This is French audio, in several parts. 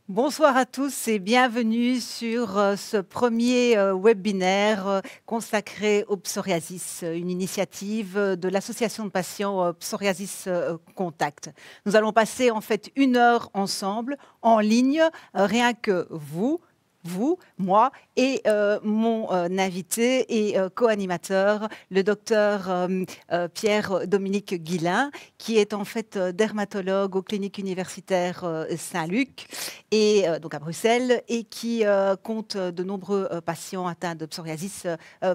Bonsoir à tous et bienvenue sur ce premier webinaire consacré au psoriasis, une initiative de l'association de patients Psoriasis Contact. Nous allons passer en fait 1 heure ensemble en ligne, rien que vous, moi et mon invité et co-animateur, le docteur Pierre-Dominique Guillain, qui est en fait dermatologue aux cliniques universitaires Saint-Luc et donc à Bruxelles, et qui compte de nombreux patients atteints de psoriasis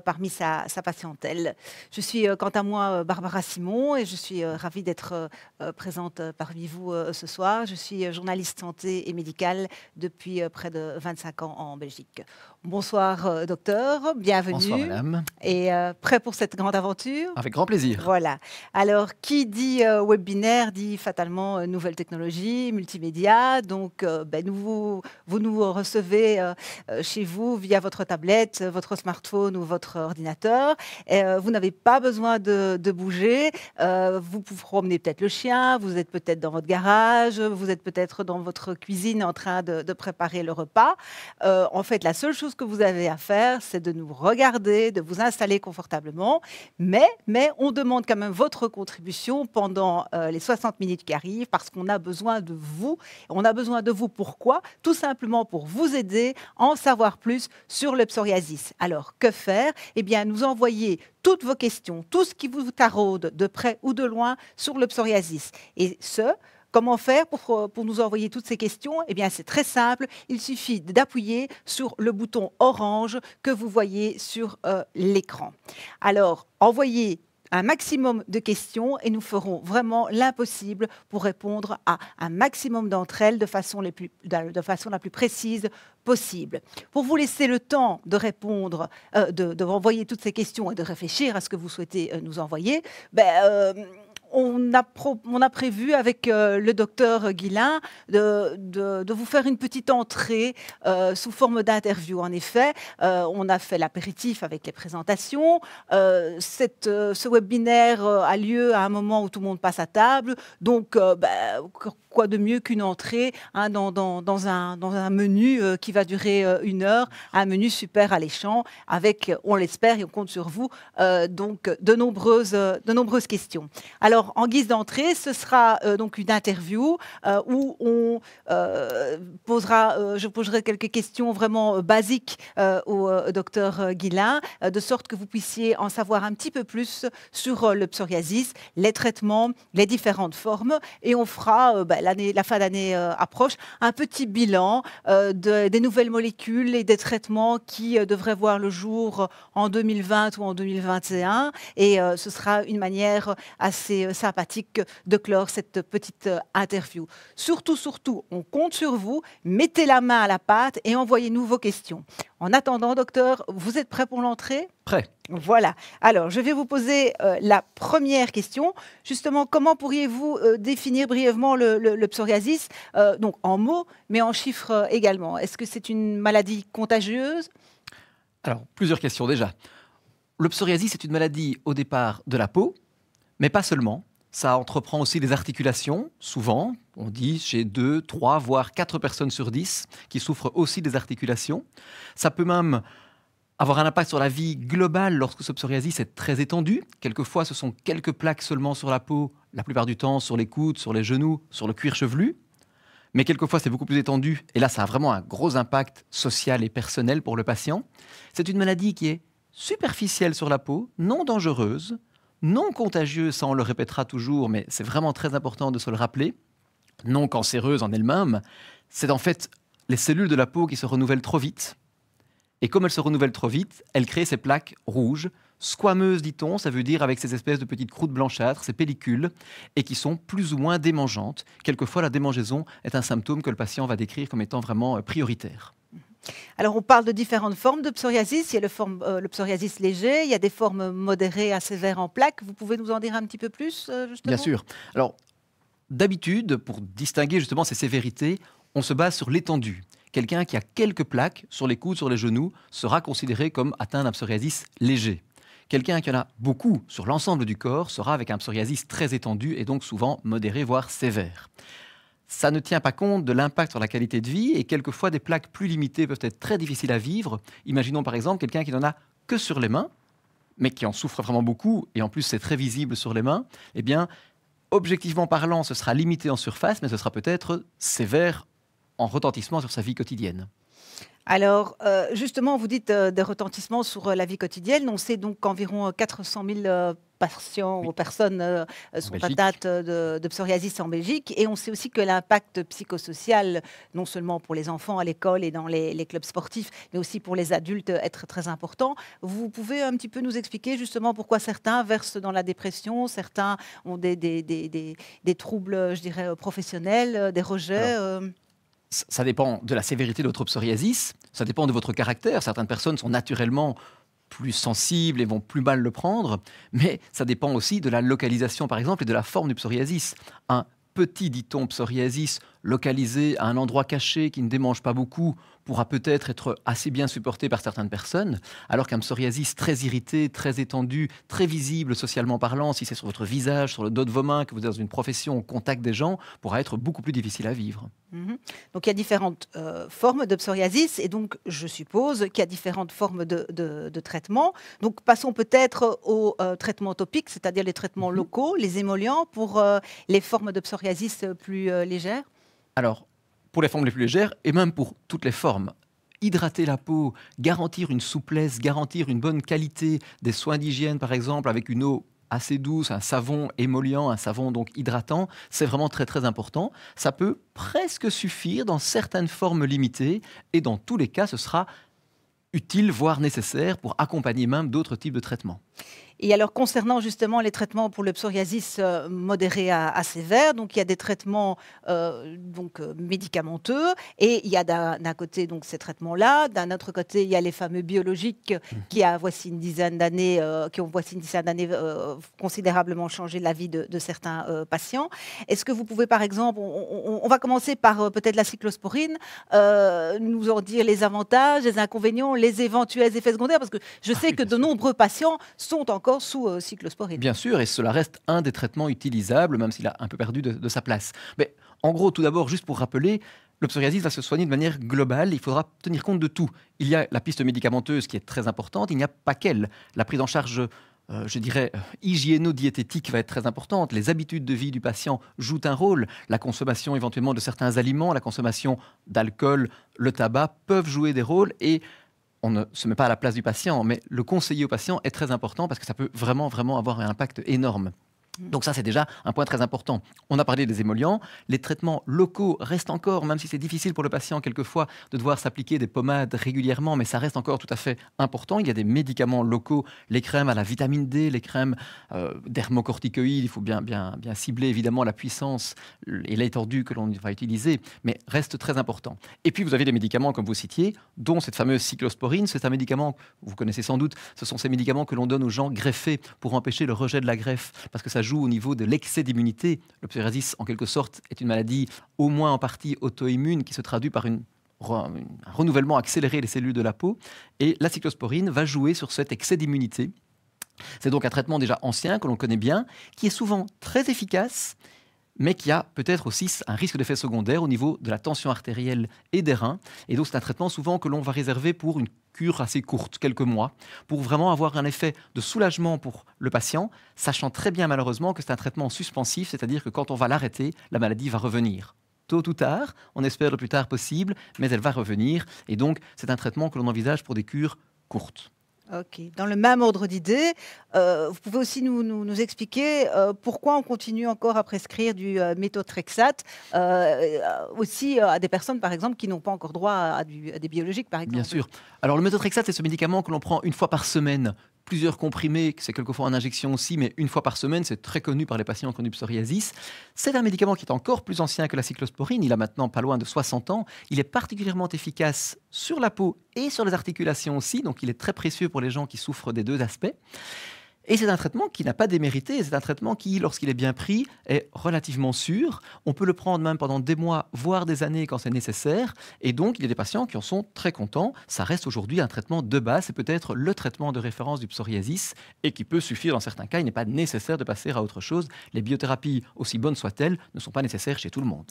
parmi sa patientèle. Je suis quant à moi Barbara Simon et je suis ravie d'être présente parmi vous ce soir. Je suis journaliste santé et médicale depuis près de 25 ans en Belgique. Bonsoir docteur, bienvenue. Bonsoir madame. Et prêt pour cette grande aventure? Avec grand plaisir. Voilà. Alors, qui dit webinaire dit fatalement nouvelles technologies, multimédia. Donc, vous nous recevez chez vous via votre tablette, votre smartphone ou votre ordinateur. Vous n'avez pas besoin de bouger. Vous pouvez promener peut-être le chien, vous êtes peut-être dans votre garage, vous êtes peut-être dans votre cuisine en train de préparer le repas. En fait, la seule chose que vous avez à faire, c'est de nous regarder, de vous installer confortablement. Mais on demande quand même votre contribution pendant les 60 minutes qui arrivent parce qu'on a besoin de vous. On a besoin de vous pourquoi? Tout simplement pour vous aider à en savoir plus sur le psoriasis. Alors, que faire? Eh bien, nous envoyer toutes vos questions, tout ce qui vous taraude de près ou de loin sur le psoriasis. Et comment faire pour nous envoyer toutes ces questions? Eh bien, c'est très simple. Il suffit d'appuyer sur le bouton orange que vous voyez sur l'écran. Alors, envoyez un maximum de questions et nous ferons vraiment l'impossible pour répondre à un maximum d'entre elles de façon la plus précise possible. Pour vous laisser le temps de répondre, de envoyer toutes ces questions et de réfléchir à ce que vous souhaitez nous envoyer, on a prévu avec le docteur Guillain de vous faire une petite entrée sous forme d'interview. En effet, on a fait l'apéritif avec les présentations. Ce webinaire a lieu à un moment où tout le monde passe à table. Donc, quoi de mieux qu'une entrée dans un menu qui va durer 1 heure, un menu super alléchant avec, on l'espère et on compte sur vous, donc de nombreuses questions. Alors, en guise d'entrée, ce sera donc une interview où je poserai quelques questions vraiment basiques au docteur Guillain, de sorte que vous puissiez en savoir un petit peu plus sur le psoriasis, les traitements, les différentes formes, et on fera, la fin d'année approche, un petit bilan des nouvelles molécules et des traitements qui devraient voir le jour en 2020 ou en 2021, et ce sera une manière assez sympathique de clore cette petite interview. Surtout, on compte sur vous, mettez la main à la pâte et envoyez-nous vos questions. En attendant, docteur, vous êtes prêt pour l'entrée? Prêt. Voilà. Alors, je vais vous poser la première question. Justement, comment pourriez-vous définir brièvement le psoriasis, donc en mots, mais en chiffres également? Est-ce que c'est une maladie contagieuse? Alors, plusieurs questions déjà. Le psoriasis est une maladie au départ de la peau, mais pas seulement. Ça entreprend aussi les articulations, souvent, on dit chez 2, 3, voire 4 personnes sur 10 qui souffrent aussi des articulations. Ça peut même avoir un impact sur la vie globale lorsque ce psoriasis est très étendu. Quelquefois, ce sont quelques plaques seulement sur la peau, la plupart du temps sur les coudes, sur les genoux, sur le cuir chevelu. Mais quelquefois, c'est beaucoup plus étendu. Et là, ça a vraiment un gros impact social et personnel pour le patient. C'est une maladie qui est superficielle sur la peau, non dangereuse, non contagieuse, ça on le répétera toujours, mais c'est vraiment très important de se le rappeler. Non cancéreuse en elle-même, c'est en fait les cellules de la peau qui se renouvellent trop vite. Et comme elles se renouvellent trop vite, elles créent ces plaques rouges, squameuses dit-on, ça veut dire avec ces espèces de petites croûtes blanchâtres, ces pellicules, et qui sont plus ou moins démangeantes. Quelquefois, la démangeaison est un symptôme que le patient va décrire comme étant vraiment prioritaire. Alors, on parle de différentes formes de psoriasis. Il y a le psoriasis léger, il y a des formes modérées à sévères en plaques. Vous pouvez nous en dire un petit peu plus, justement? Bien sûr. Alors, d'habitude, pour distinguer justement ces sévérités, on se base sur l'étendue. Quelqu'un qui a quelques plaques sur les coudes, sur les genoux, sera considéré comme atteint d'un psoriasis léger. Quelqu'un qui en a beaucoup sur l'ensemble du corps sera avec un psoriasis très étendu et donc souvent modéré, voire sévère. ça ne tient pas compte de l'impact sur la qualité de vie et quelquefois des plaques plus limitées peuvent être très difficiles à vivre. Imaginons par exemple quelqu'un qui n'en a que sur les mains, mais qui en souffre vraiment beaucoup et en plus c'est très visible sur les mains. Eh bien, objectivement parlant, ce sera limité en surface, mais ce sera peut-être sévère en retentissement sur sa vie quotidienne. Alors, justement, vous dites des retentissements sur la vie quotidienne. On sait donc qu'environ 400 000 patients Oui. ou personnes sont Belgique. atteintes de psoriasis en Belgique. Et on sait aussi que l'impact psychosocial, non seulement pour les enfants à l'école et dans les clubs sportifs, mais aussi pour les adultes, est très, très important. Vous pouvez un petit peu nous expliquer justement pourquoi certains versent dans la dépression, certains ont des troubles, je dirais, professionnels, des rejets Ça dépend de la sévérité de votre psoriasis, ça dépend de votre caractère. Certaines personnes sont naturellement plus sensibles et vont plus mal le prendre, mais ça dépend aussi de la localisation, par exemple, et de la forme du psoriasis. Un petit, dit-on, psoriasis localisé à un endroit caché qui ne démange pas beaucoup pourra peut-être être assez bien supporté par certaines personnes, alors qu'un psoriasis très irrité, très étendu, très visible socialement parlant, si c'est sur votre visage, sur le dos de vos mains, que vous êtes dans une profession au contact des gens, pourra être beaucoup plus difficile à vivre. Mhm. Donc il y a différentes formes de psoriasis et donc je suppose qu'il y a différentes formes de traitement. Donc passons peut-être aux traitements topiques, c'est-à-dire les traitements locaux, les émollients pour les formes de psoriasis plus légères. Alors, pour les formes les plus légères, et même pour toutes les formes, hydrater la peau, garantir une souplesse, garantir une bonne qualité des soins d'hygiène, par exemple, avec une eau assez douce, un savon émollient, un savon donc hydratant, c'est vraiment très très important. Ça peut presque suffire dans certaines formes limitées, et dans tous les cas, ce sera utile, voire nécessaire, pour accompagner même d'autres types de traitements. Et alors, concernant justement les traitements pour le psoriasis modéré à sévère, donc il y a des traitements médicamenteux et il y a d'un côté donc ces traitements-là, d'un autre côté il y a les fameux biologiques qui ont voici une dizaine d'années considérablement changé la vie de certains patients. Est-ce que vous pouvez par exemple, on va commencer par peut-être la cyclosporine, nous en dire les avantages, les inconvénients, les éventuels effets secondaires, parce que je sais que de nombreux patients sont encore sous cyclosporine. Bien sûr, et cela reste un des traitements utilisables, même s'il a un peu perdu de sa place. Mais en gros, tout d'abord, juste pour rappeler, le psoriasis va se soigner de manière globale, il faudra tenir compte de tout. Il y a la piste médicamenteuse qui est très importante, il n'y a pas qu'elle. La prise en charge, je dirais, hygiéno-diététique va être très importante. Les habitudes de vie du patient jouent un rôle. La consommation éventuellement de certains aliments, la consommation d'alcool, le tabac peuvent jouer des rôles et on ne se met pas à la place du patient, mais le conseiller au patient est très important parce que ça peut vraiment, vraiment avoir un impact énorme. Donc ça, c'est déjà un point très important. On a parlé des émollients. Les traitements locaux restent encore, même si c'est difficile pour le patient quelquefois de devoir s'appliquer des pommades régulièrement, mais ça reste encore tout à fait important. Il y a des médicaments locaux, les crèmes à la vitamine D, les crèmes dermocorticoïdes. Il faut bien cibler évidemment la puissance et l'étendue que l'on va utiliser, mais reste très important. Et puis vous avez des médicaments, comme vous citiez, dont cette fameuse cyclosporine. C'est un médicament, vous connaissez sans doute, ce sont ces médicaments que l'on donne aux gens greffés pour empêcher le rejet de la greffe, parce que ça joue au niveau de l'excès d'immunité. Le psoriasis, en quelque sorte, est une maladie au moins en partie auto-immune qui se traduit par un renouvellement accéléré des cellules de la peau. Et la cyclosporine va jouer sur cet excès d'immunité. C'est donc un traitement déjà ancien, que l'on connaît bien, qui est souvent très efficace, mais qui a peut-être aussi un risque d'effet secondaire au niveau de la tension artérielle et des reins. Et donc c'est un traitement souvent que l'on va réserver pour une cure assez courte, quelques mois, pour vraiment avoir un effet de soulagement pour le patient, sachant très bien malheureusement que c'est un traitement suspensif, c'est-à-dire que quand on va l'arrêter, la maladie va revenir. Tôt ou tard, on espère le plus tard possible, mais elle va revenir. Et donc c'est un traitement que l'on envisage pour des cures courtes. Ok. Dans le même ordre d'idée, vous pouvez aussi nous expliquer pourquoi on continue encore à prescrire du méthotrexate aussi à des personnes, par exemple, qui n'ont pas encore droit à des biologiques, par exemple. Bien sûr. Alors le méthotrexate, c'est ce médicament que l'on prend une fois par semaine. Plusieurs comprimés, c'est quelquefois en injection aussi, mais une fois par semaine, c'est très connu par les patients qui ont du psoriasis. C'est un médicament qui est encore plus ancien que la cyclosporine, il a maintenant pas loin de 60 ans. Il est particulièrement efficace sur la peau et sur les articulations aussi, donc il est très précieux pour les gens qui souffrent des deux aspects. Et c'est un traitement qui n'a pas démérité, c'est un traitement qui, lorsqu'il est bien pris, est relativement sûr. On peut le prendre même pendant des mois, voire des années quand c'est nécessaire. Et donc, il y a des patients qui en sont très contents. Ça reste aujourd'hui un traitement de base, c'est peut-être le traitement de référence du psoriasis et qui peut suffire dans certains cas. Il n'est pas nécessaire de passer à autre chose. Les biothérapies, aussi bonnes soient-elles, ne sont pas nécessaires chez tout le monde.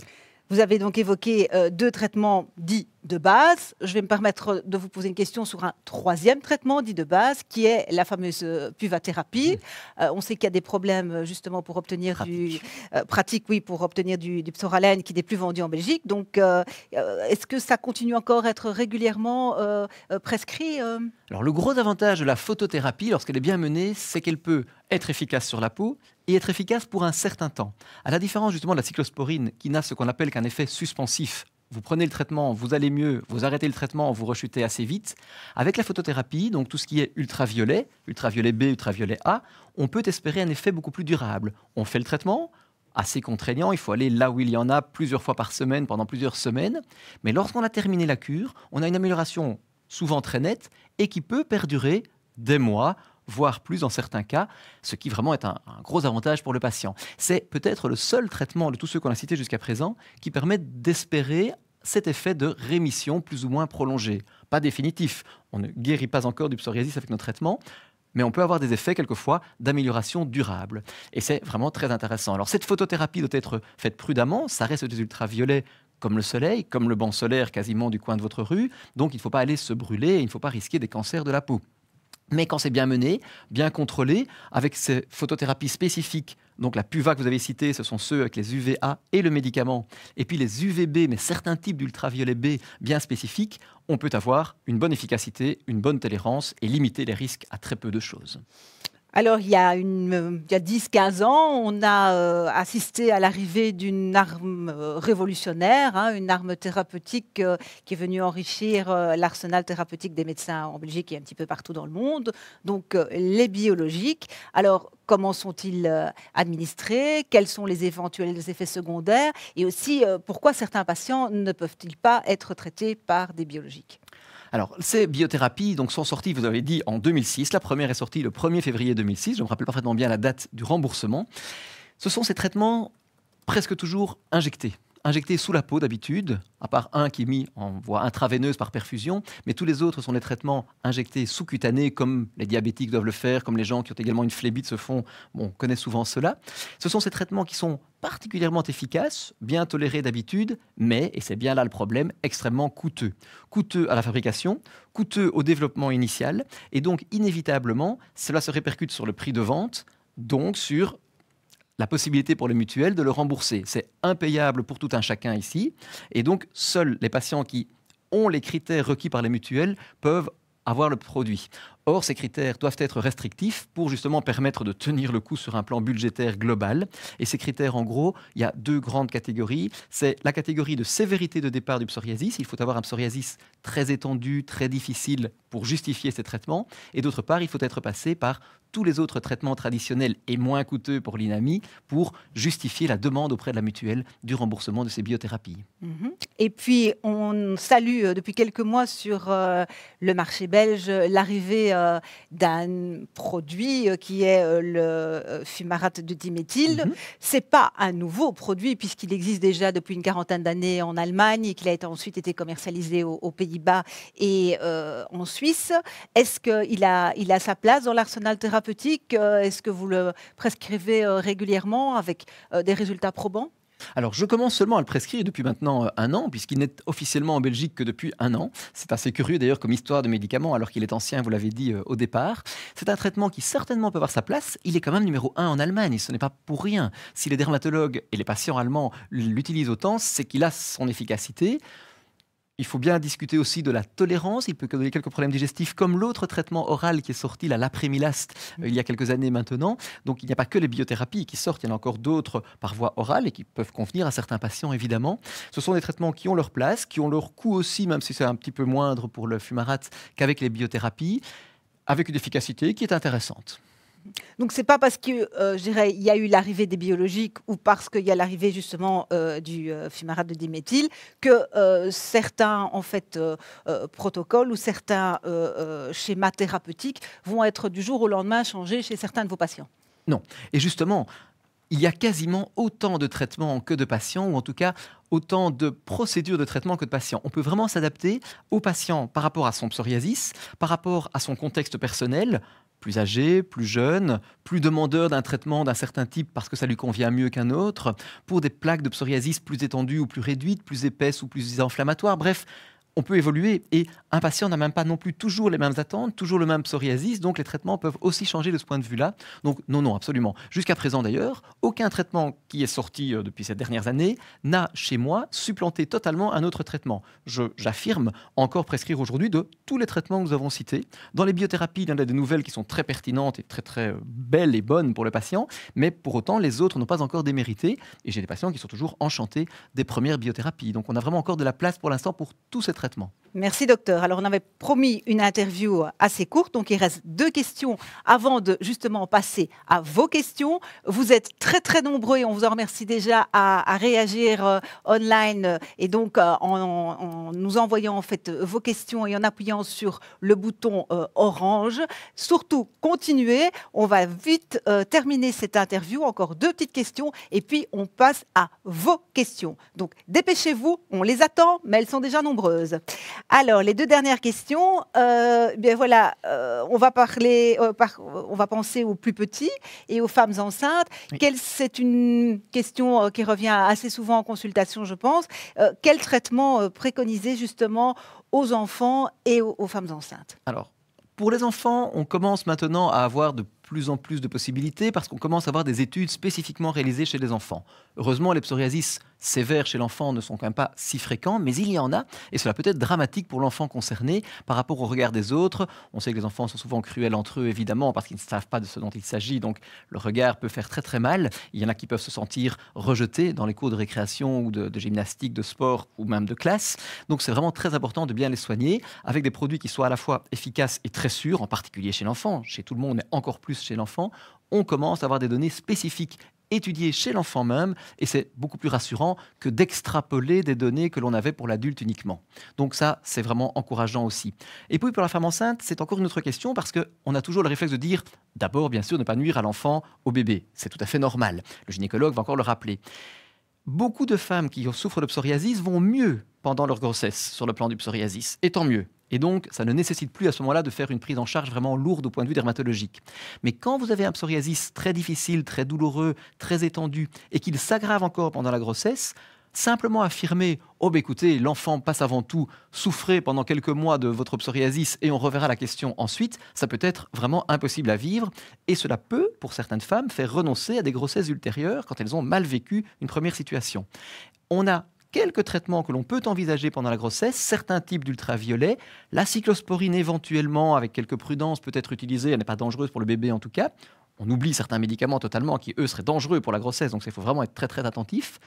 Vous avez donc évoqué deux traitements dits de base. Je vais me permettre de vous poser une question sur un troisième traitement dit de base, qui est la fameuse puvathérapie. On sait qu'il y a des problèmes justement pour obtenir pratique, oui, pour obtenir du psoralen qui n'est plus vendu en Belgique. Donc, est-ce que ça continue encore à être régulièrement prescrit Alors, le gros avantage de la photothérapie, lorsqu'elle est bien menée, c'est qu'elle peut être efficace sur la peau et être efficace pour un certain temps. À la différence justement de la cyclosporine, qui n'a ce qu'on appelle qu'un effet suspensif. Vous prenez le traitement, vous allez mieux, vous arrêtez le traitement, vous rechutez assez vite. Avec la photothérapie, donc tout ce qui est ultraviolet, ultraviolet B, ultraviolet A, on peut espérer un effet beaucoup plus durable. On fait le traitement, assez contraignant, il faut aller là où il y en a plusieurs fois par semaine, pendant plusieurs semaines. Mais lorsqu'on a terminé la cure, on a une amélioration souvent très nette et qui peut perdurer des mois, voire plus dans certains cas, ce qui vraiment est un gros avantage pour le patient. C'est peut-être le seul traitement de tous ceux qu'on a cités jusqu'à présent qui permet d'espérer cet effet de rémission plus ou moins prolongé. Pas définitif, on ne guérit pas encore du psoriasis avec nos traitements, mais on peut avoir des effets quelquefois d'amélioration durable. Et c'est vraiment très intéressant. Alors cette photothérapie doit être faite prudemment, ça reste des ultraviolets comme le soleil, comme le banc solaire quasiment du coin de votre rue, donc il ne faut pas aller se brûler, il ne faut pas risquer des cancers de la peau. Mais quand c'est bien mené, bien contrôlé, avec ces photothérapies spécifiques, donc la PUVA que vous avez citée, ce sont ceux avec les UVA et le médicament, et puis les UVB, mais certains types d'ultraviolet B bien spécifiques, on peut avoir une bonne efficacité, une bonne tolérance et limiter les risques à très peu de choses. Alors, il y a 10-15 ans, on a assisté à l'arrivée d'une arme révolutionnaire, une arme thérapeutique qui est venue enrichir l'arsenal thérapeutique des médecins en Belgique et un petit peu partout dans le monde, donc les biologiques. Alors, comment sont-ils administrés? Quels sont les éventuels effets secondaires? Et aussi, pourquoi certains patients ne peuvent-ils pas être traités par des biologiques? Alors, ces biothérapies sont sorties, vous avez dit, en 2006. La première est sortie le 1er février 2006. Je me rappelle parfaitement bien la date du remboursement. Ce sont ces traitements presque toujours injectés sous la peau d'habitude, à part un qui est mis en voie intraveineuse par perfusion, mais tous les autres sont des traitements injectés sous-cutanés, comme les diabétiques doivent le faire, comme les gens qui ont également une phlébite se font, on connaît souvent cela. Ce sont ces traitements qui sont particulièrement efficaces, bien tolérés d'habitude, mais, et c'est bien là le problème, extrêmement coûteux. Coûteux à la fabrication, coûteux au développement initial, et donc inévitablement, cela se répercute sur le prix de vente, donc sur la possibilité pour les mutuelles de le rembourser. C'est impayable pour tout un chacun ici. Et donc, seuls les patients qui ont les critères requis par les mutuelles peuvent avoir le produit. Or, ces critères doivent être restrictifs pour justement permettre de tenir le coup sur un plan budgétaire global. Et ces critères, en gros, il y a deux grandes catégories. C'est la catégorie de sévérité de départ du psoriasis. Il faut avoir un psoriasis très étendu, très difficile pour justifier ces traitements. Et d'autre part, il faut être passé par tous les autres traitements traditionnels et moins coûteux pour l'INAMI pour justifier la demande auprès de la mutuelle du remboursement de ces biothérapies. Et puis, on salue depuis quelques mois sur le marché belge l'arrivée d'un produit qui est le fumarate de diméthyle. Ce n'est pas un nouveau produit puisqu'il existe déjà depuis une quarantaine d'années en Allemagne et qu'il a ensuite été commercialisé aux Pays-Bas et en Suisse. Est-ce qu'il a sa place dans l'arsenal thérapeutique? Est-ce que vous le prescrivez régulièrement avec des résultats probants? Alors, je commence seulement à le prescrire depuis maintenant 1 an, puisqu'il n'est officiellement en Belgique que depuis 1 an. C'est assez curieux d'ailleurs comme histoire de médicament, alors qu'il est ancien, vous l'avez dit au départ. C'est un traitement qui certainement peut avoir sa place. Il est quand même numéro 1 en Allemagne, ce n'est pas pour rien. Si les dermatologues et les patients allemands l'utilisent autant, c'est qu'il a son efficacité. Il faut bien discuter aussi de la tolérance. Il peut donner quelques problèmes digestifs, comme l'autre traitement oral qui est sorti, l'apremilaste, il y a quelques années maintenant. Donc, il n'y a pas que les biothérapies qui sortent. Il y en a encore d'autres par voie orale et qui peuvent convenir à certains patients, évidemment. Ce sont des traitements qui ont leur place, qui ont leur coût aussi, même si c'est un petit peu moindre pour le fumarate qu'avec les biothérapies, avec une efficacité qui est intéressante. Donc, ce n'est pas parce qu'il y a eu l'arrivée des biologiques ou parce qu'il y a l'arrivée justement du fumarate de diméthyle que certains protocoles ou certains schémas thérapeutiques vont être du jour au lendemain changés chez certains de vos patients. Non. Et justement, il y a quasiment autant de traitements que de patients, ou en tout cas autant de procédures de traitement que de patients. On peut vraiment s'adapter au patient par rapport à son psoriasis, par rapport à son contexte personnel, plus âgé, plus jeune, plus demandeur d'un traitement d'un certain type parce que ça lui convient mieux qu'un autre, pour des plaques de psoriasis plus étendues ou plus réduites, plus épaisses ou plus inflammatoires. Bref, on peut évoluer et un patient n'a même pas non plus toujours les mêmes attentes, toujours le même psoriasis, donc les traitements peuvent aussi changer de ce point de vue-là. Donc non, absolument. Jusqu'à présent d'ailleurs, aucun traitement qui est sorti depuis ces dernières années n'a chez moi supplanté totalement un autre traitement. J'affirme encore prescrire aujourd'hui de tous les traitements que nous avons cités. Dans les biothérapies, il y en a des nouvelles qui sont très pertinentes et très belles et bonnes pour le patient, mais pour autant les autres n'ont pas encore démérité et j'ai des patients qui sont toujours enchantés des premières biothérapies. Donc on a vraiment encore de la place pour l'instant pour tous ces traitements. Merci docteur. Alors on avait promis une interview assez courte, donc il reste 2 questions avant de justement passer à vos questions. Vous êtes très nombreux et on vous en remercie déjà à réagir online et donc en nous envoyant en fait vos questions et en appuyant sur le bouton orange. Surtout continuez, on va vite terminer cette interview, encore 2 petites questions et puis on passe à vos questions. Donc dépêchez-vous, on les attend mais elles sont déjà nombreuses. Alors, les 2 dernières questions, bien voilà, on va penser aux plus petits et aux femmes enceintes. Oui. C'est une question qui revient assez souvent en consultation, je pense. Quel traitement préconiser justement aux enfants et aux femmes enceintes? Alors, pour les enfants, on commence maintenant à avoir de plus en plus de possibilités parce qu'on commence à avoir des études spécifiquement réalisées chez les enfants. Heureusement, les psoriasis sévères chez l'enfant ne sont quand même pas si fréquents, mais il y en a et cela peut être dramatique pour l'enfant concerné par rapport au regard des autres. On sait que les enfants sont souvent cruels entre eux, évidemment, parce qu'ils ne savent pas de ce dont il s'agit, donc le regard peut faire très mal. Il y en a qui peuvent se sentir rejetés dans les cours de récréation ou de gymnastique, de sport ou même de classe. Donc c'est vraiment très important de bien les soigner avec des produits qui soient à la fois efficaces et très sûrs, en particulier chez l'enfant. Chez tout le monde, mais encore plus chez l'enfant, on commence à avoir des données spécifiques étudiées chez l'enfant même et c'est beaucoup plus rassurant que d'extrapoler des données que l'on avait pour l'adulte uniquement. Donc ça, c'est vraiment encourageant aussi. Et puis pour la femme enceinte, c'est encore une autre question parce qu'on a toujours le réflexe de dire d'abord, bien sûr, ne pas nuire à l'enfant, au bébé. C'est tout à fait normal. Le gynécologue va encore le rappeler. Beaucoup de femmes qui souffrent de psoriasis vont mieux pendant leur grossesse sur le plan du psoriasis, et tant mieux. Et donc, ça ne nécessite plus à ce moment-là de faire une prise en charge vraiment lourde au point de vue dermatologique. Mais quand vous avez un psoriasis très difficile, très douloureux, très étendu, et qu'il s'aggrave encore pendant la grossesse, simplement affirmer « Oh, écoutez, l'enfant passe avant tout, souffrez pendant quelques mois de votre psoriasis et on reverra la question ensuite », ça peut être vraiment impossible à vivre. Et cela peut, pour certaines femmes, faire renoncer à des grossesses ultérieures quand elles ont mal vécu une première situation. On a quelques traitements que l'on peut envisager pendant la grossesse, certains types d'ultraviolets, la cyclosporine éventuellement, avec quelques prudences, peut être utilisée, elle n'est pas dangereuse pour le bébé en tout cas. On oublie certains médicaments totalement qui, eux, seraient dangereux pour la grossesse, donc il faut vraiment être très attentif.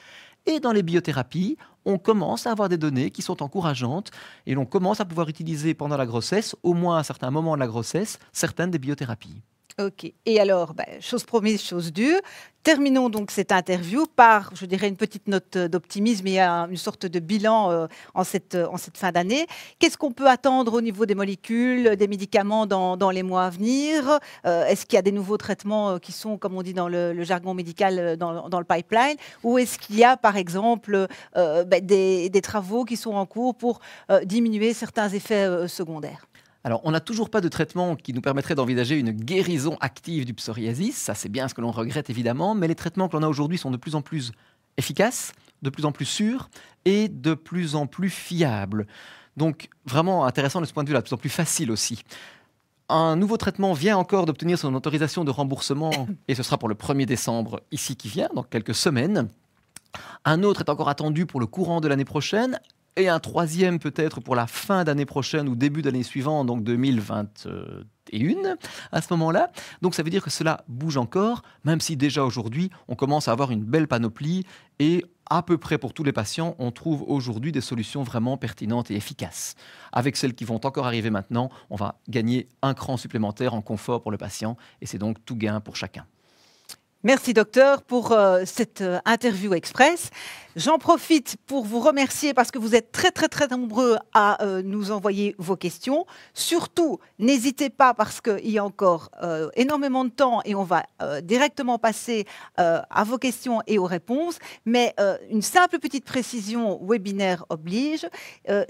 Et dans les biothérapies, on commence à avoir des données qui sont encourageantes et l'on commence à pouvoir utiliser pendant la grossesse, au moins à un certain moment de la grossesse, certaines des biothérapies. Ok. Et alors, chose promise, chose due. Terminons donc cette interview par, je dirais, une petite note d'optimisme et une sorte de bilan en cette fin d'année. Qu'est-ce qu'on peut attendre au niveau des molécules, des médicaments dans les mois à venir? Est-ce qu'il y a des nouveaux traitements qui sont, comme on dit dans le jargon médical, dans le pipeline? Ou est-ce qu'il y a, par exemple, des travaux qui sont en cours pour diminuer certains effets secondaires? Alors, on n'a toujours pas de traitement qui nous permettrait d'envisager une guérison active du psoriasis. Ça, c'est bien ce que l'on regrette, évidemment. Mais les traitements que l'on a aujourd'hui sont de plus en plus efficaces, de plus en plus sûrs et de plus en plus fiables. Donc, vraiment intéressant de ce point de vue-là, de plus en plus facile aussi. Un nouveau traitement vient encore d'obtenir son autorisation de remboursement et ce sera pour le 1er décembre, ici qui vient, dans quelques semaines. Un autre est encore attendu pour le courant de l'année prochaine. Et un troisième peut-être pour la fin d'année prochaine ou début d'année suivante, donc 2021, à ce moment-là. Donc ça veut dire que cela bouge encore, même si déjà aujourd'hui, on commence à avoir une belle panoplie et à peu près pour tous les patients, on trouve aujourd'hui des solutions vraiment pertinentes et efficaces. Avec celles qui vont encore arriver maintenant, on va gagner un cran supplémentaire en confort pour le patient et c'est donc tout gain pour chacun. Merci docteur pour cette interview express. J'en profite pour vous remercier parce que vous êtes très très très nombreux à nous envoyer vos questions. Surtout, n'hésitez pas parce qu'il y a encore énormément de temps et on va directement passer à vos questions et aux réponses. Mais une simple petite précision webinaire oblige.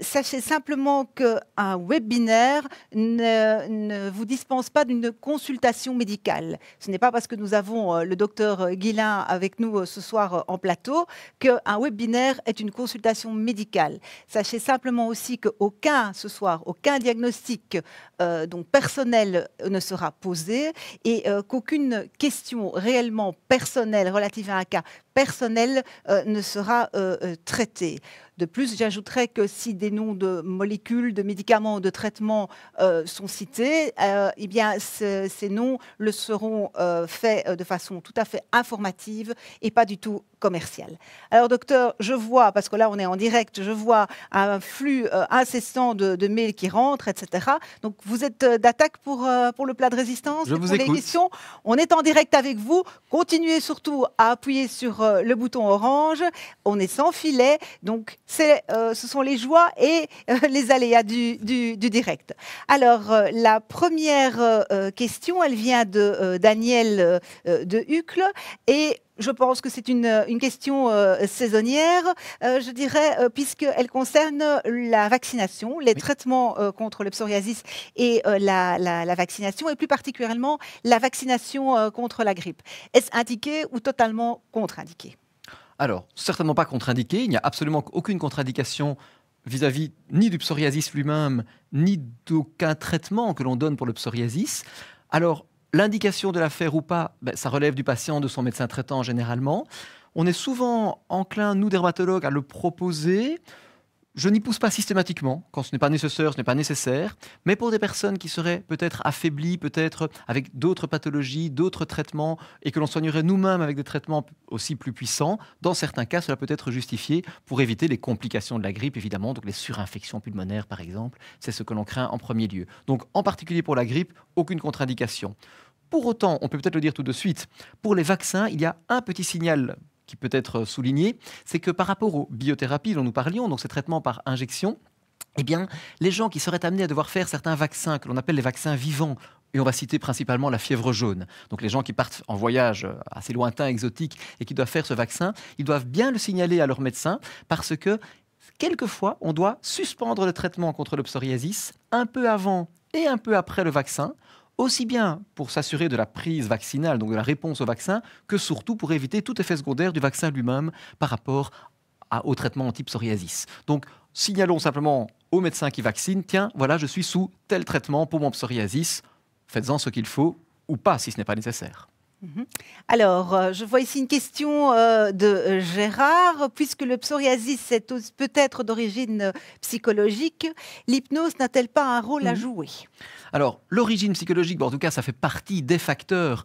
Sachez simplement qu'un webinaire ne vous dispense pas d'une consultation médicale. Ce n'est pas parce que nous avons le docteur Guillain avec nous ce soir en plateau qu'un webinaire est une consultation médicale. Sachez simplement aussi qu'aucun, ce soir, aucun diagnostic donc personnel ne sera posé et qu'aucune question réellement personnelle relative à un cas personnel ne sera traitée. De plus, j'ajouterais que si des noms de molécules, de médicaments, de traitements sont cités, eh bien, ces noms le seront faits de façon tout à fait informative et pas du tout commerciale. Alors, docteur, je vois, parce que là, on est en direct, je vois un flux incessant de mails qui rentrent, etc. Donc, vous êtes d'attaque pour le plat de résistance? Je vous pour écoute. les questions. On est en direct avec vous. Continuez surtout à appuyer sur le bouton orange. On est sans filet. Donc, ce sont les joies et les aléas du direct. Alors, la première question, elle vient de Daniel de Hucle et je pense que c'est une question saisonnière, je dirais, puisqu'elle concerne la vaccination, les traitements contre le psoriasis et la vaccination, et plus particulièrement la vaccination contre la grippe. Est-ce indiqué ou totalement contre-indiqué? Alors, certainement pas contre-indiqué. Il n'y a absolument aucune contre-indication vis-à-vis ni du psoriasis lui-même, ni d'aucun traitement que l'on donne pour le psoriasis. Alors, l'indication de la faire ou pas, ça relève du patient, de son médecin traitant généralement. On est souvent enclin, nous dermatologues, à le proposer. Je n'y pousse pas systématiquement. Quand ce n'est pas nécessaire, ce n'est pas nécessaire. Mais pour des personnes qui seraient peut-être affaiblies, peut-être avec d'autres pathologies, d'autres traitements, et que l'on soignerait nous-mêmes avec des traitements aussi plus puissants, dans certains cas, cela peut être justifié pour éviter les complications de la grippe, évidemment, donc les surinfections pulmonaires, par exemple. C'est ce que l'on craint en premier lieu. Donc, en particulier pour la grippe, aucune contre-indication. Pour autant, on peut peut-être le dire tout de suite, pour les vaccins, il y a un petit signal qui peut être souligné, c'est que par rapport aux biothérapies dont nous parlions, donc ces traitements par injection, eh bien, les gens qui seraient amenés à devoir faire certains vaccins que l'on appelle les vaccins vivants, et on va citer principalement la fièvre jaune, donc les gens qui partent en voyage assez lointain, exotique, et qui doivent faire ce vaccin, ils doivent bien le signaler à leur médecin, parce que quelquefois, on doit suspendre le traitement contre le psoriasis un peu avant et un peu après le vaccin, aussi bien pour s'assurer de la prise vaccinale, donc de la réponse au vaccin, que surtout pour éviter tout effet secondaire du vaccin lui-même par rapport au traitement anti-psoriasis. Donc, signalons simplement au médecin qui vaccine, tiens, voilà, je suis sous tel traitement pour mon psoriasis, faites-en ce qu'il faut, ou pas si ce n'est pas nécessaire. Alors, je vois ici une question de Gérard. Puisque le psoriasis est peut-être d'origine psychologique, l'hypnose n'a-t-elle pas un rôle à jouer? Alors, l'origine psychologique, en tout cas, ça fait partie des facteurs.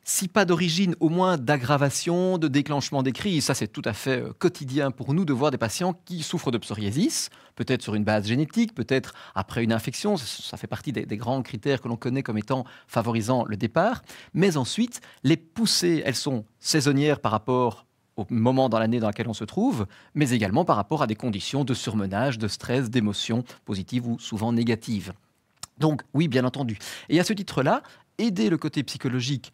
Si pas d'origine, au moins d'aggravation, de déclenchement des crises. Ça, c'est tout à fait quotidien pour nous de voir des patients qui souffrent de psoriasis, peut-être sur une base génétique, peut-être après une infection. Ça fait partie des grands critères que l'on connaît comme étant favorisant le départ. Mais ensuite, les poussées, elles sont saisonnières par rapport au moment dans l'année dans lequel on se trouve, mais également par rapport à des conditions de surmenage, de stress, d'émotions positives ou souvent négatives. Donc, oui, bien entendu. Et à ce titre-là, aider le côté psychologique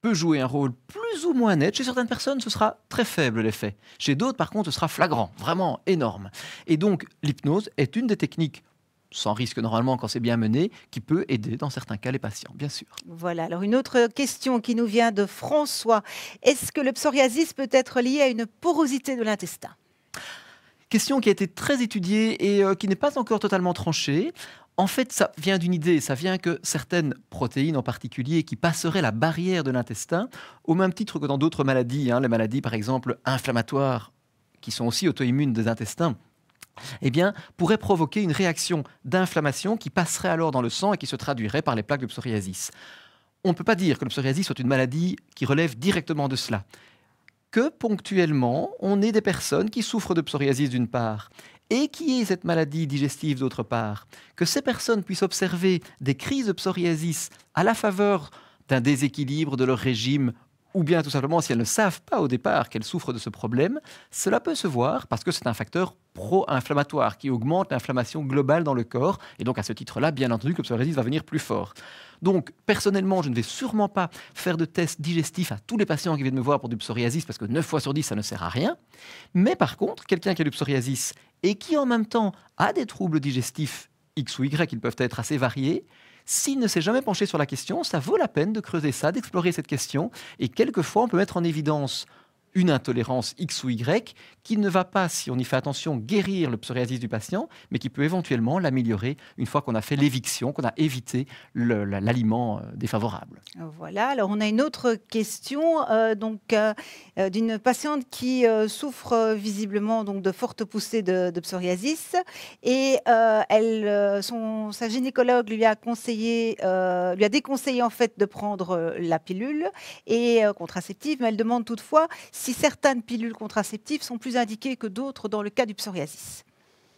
peut jouer un rôle plus ou moins net. Chez certaines personnes, ce sera très faible l'effet. Chez d'autres, par contre, ce sera flagrant, vraiment énorme. Et donc, l'hypnose est une des techniques, sans risque normalement quand c'est bien mené, qui peut aider dans certains cas les patients, bien sûr. Voilà, alors une autre question qui nous vient de François. Est-ce que le psoriasis peut être lié à une porosité de l'intestin? Question qui a été très étudiée et qui n'est pas encore totalement tranchée. En fait, ça vient d'une idée, ça vient que certaines protéines en particulier qui passeraient la barrière de l'intestin, au même titre que dans d'autres maladies, les maladies par exemple inflammatoires, qui sont aussi auto-immunes des intestins, eh bien, pourraient provoquer une réaction d'inflammation qui passerait alors dans le sang et qui se traduirait par les plaques de psoriasis. On ne peut pas dire que le psoriasis soit une maladie qui relève directement de cela. Que ponctuellement, on ait des personnes qui souffrent de psoriasis d'une part, et qui aient cette maladie digestive d'autre part, que ces personnes puissent observer des crises de psoriasis à la faveur d'un déséquilibre de leur régime ou bien tout simplement si elles ne savent pas au départ qu'elles souffrent de ce problème, cela peut se voir parce que c'est un facteur pro-inflammatoire qui augmente l'inflammation globale dans le corps. Et donc à ce titre-là, bien entendu, que le psoriasis va venir plus fort. Donc personnellement, je ne vais sûrement pas faire de tests digestifs à tous les patients qui viennent me voir pour du psoriasis parce que 9 fois sur 10, ça ne sert à rien. Mais par contre, quelqu'un qui a du psoriasis et qui en même temps a des troubles digestifs X ou Y, ils peuvent être assez variés, s'il ne s'est jamais penché sur la question, ça vaut la peine de creuser ça, d'explorer cette question. Et quelquefois, on peut mettre en évidence une intolérance X ou Y qui ne va pas, si on y fait attention, guérir le psoriasis du patient, mais qui peut éventuellement l'améliorer une fois qu'on a fait l'éviction, qu'on a évité l'aliment défavorable. Voilà, alors on a une autre question d'une patiente qui souffre visiblement donc, de fortes poussées de psoriasis et sa gynécologue lui a déconseillé en fait de prendre la pilule et contraceptive, mais elle demande toutefois si certaines pilules contraceptives sont plus indiquées que d'autres dans le cas du psoriasis.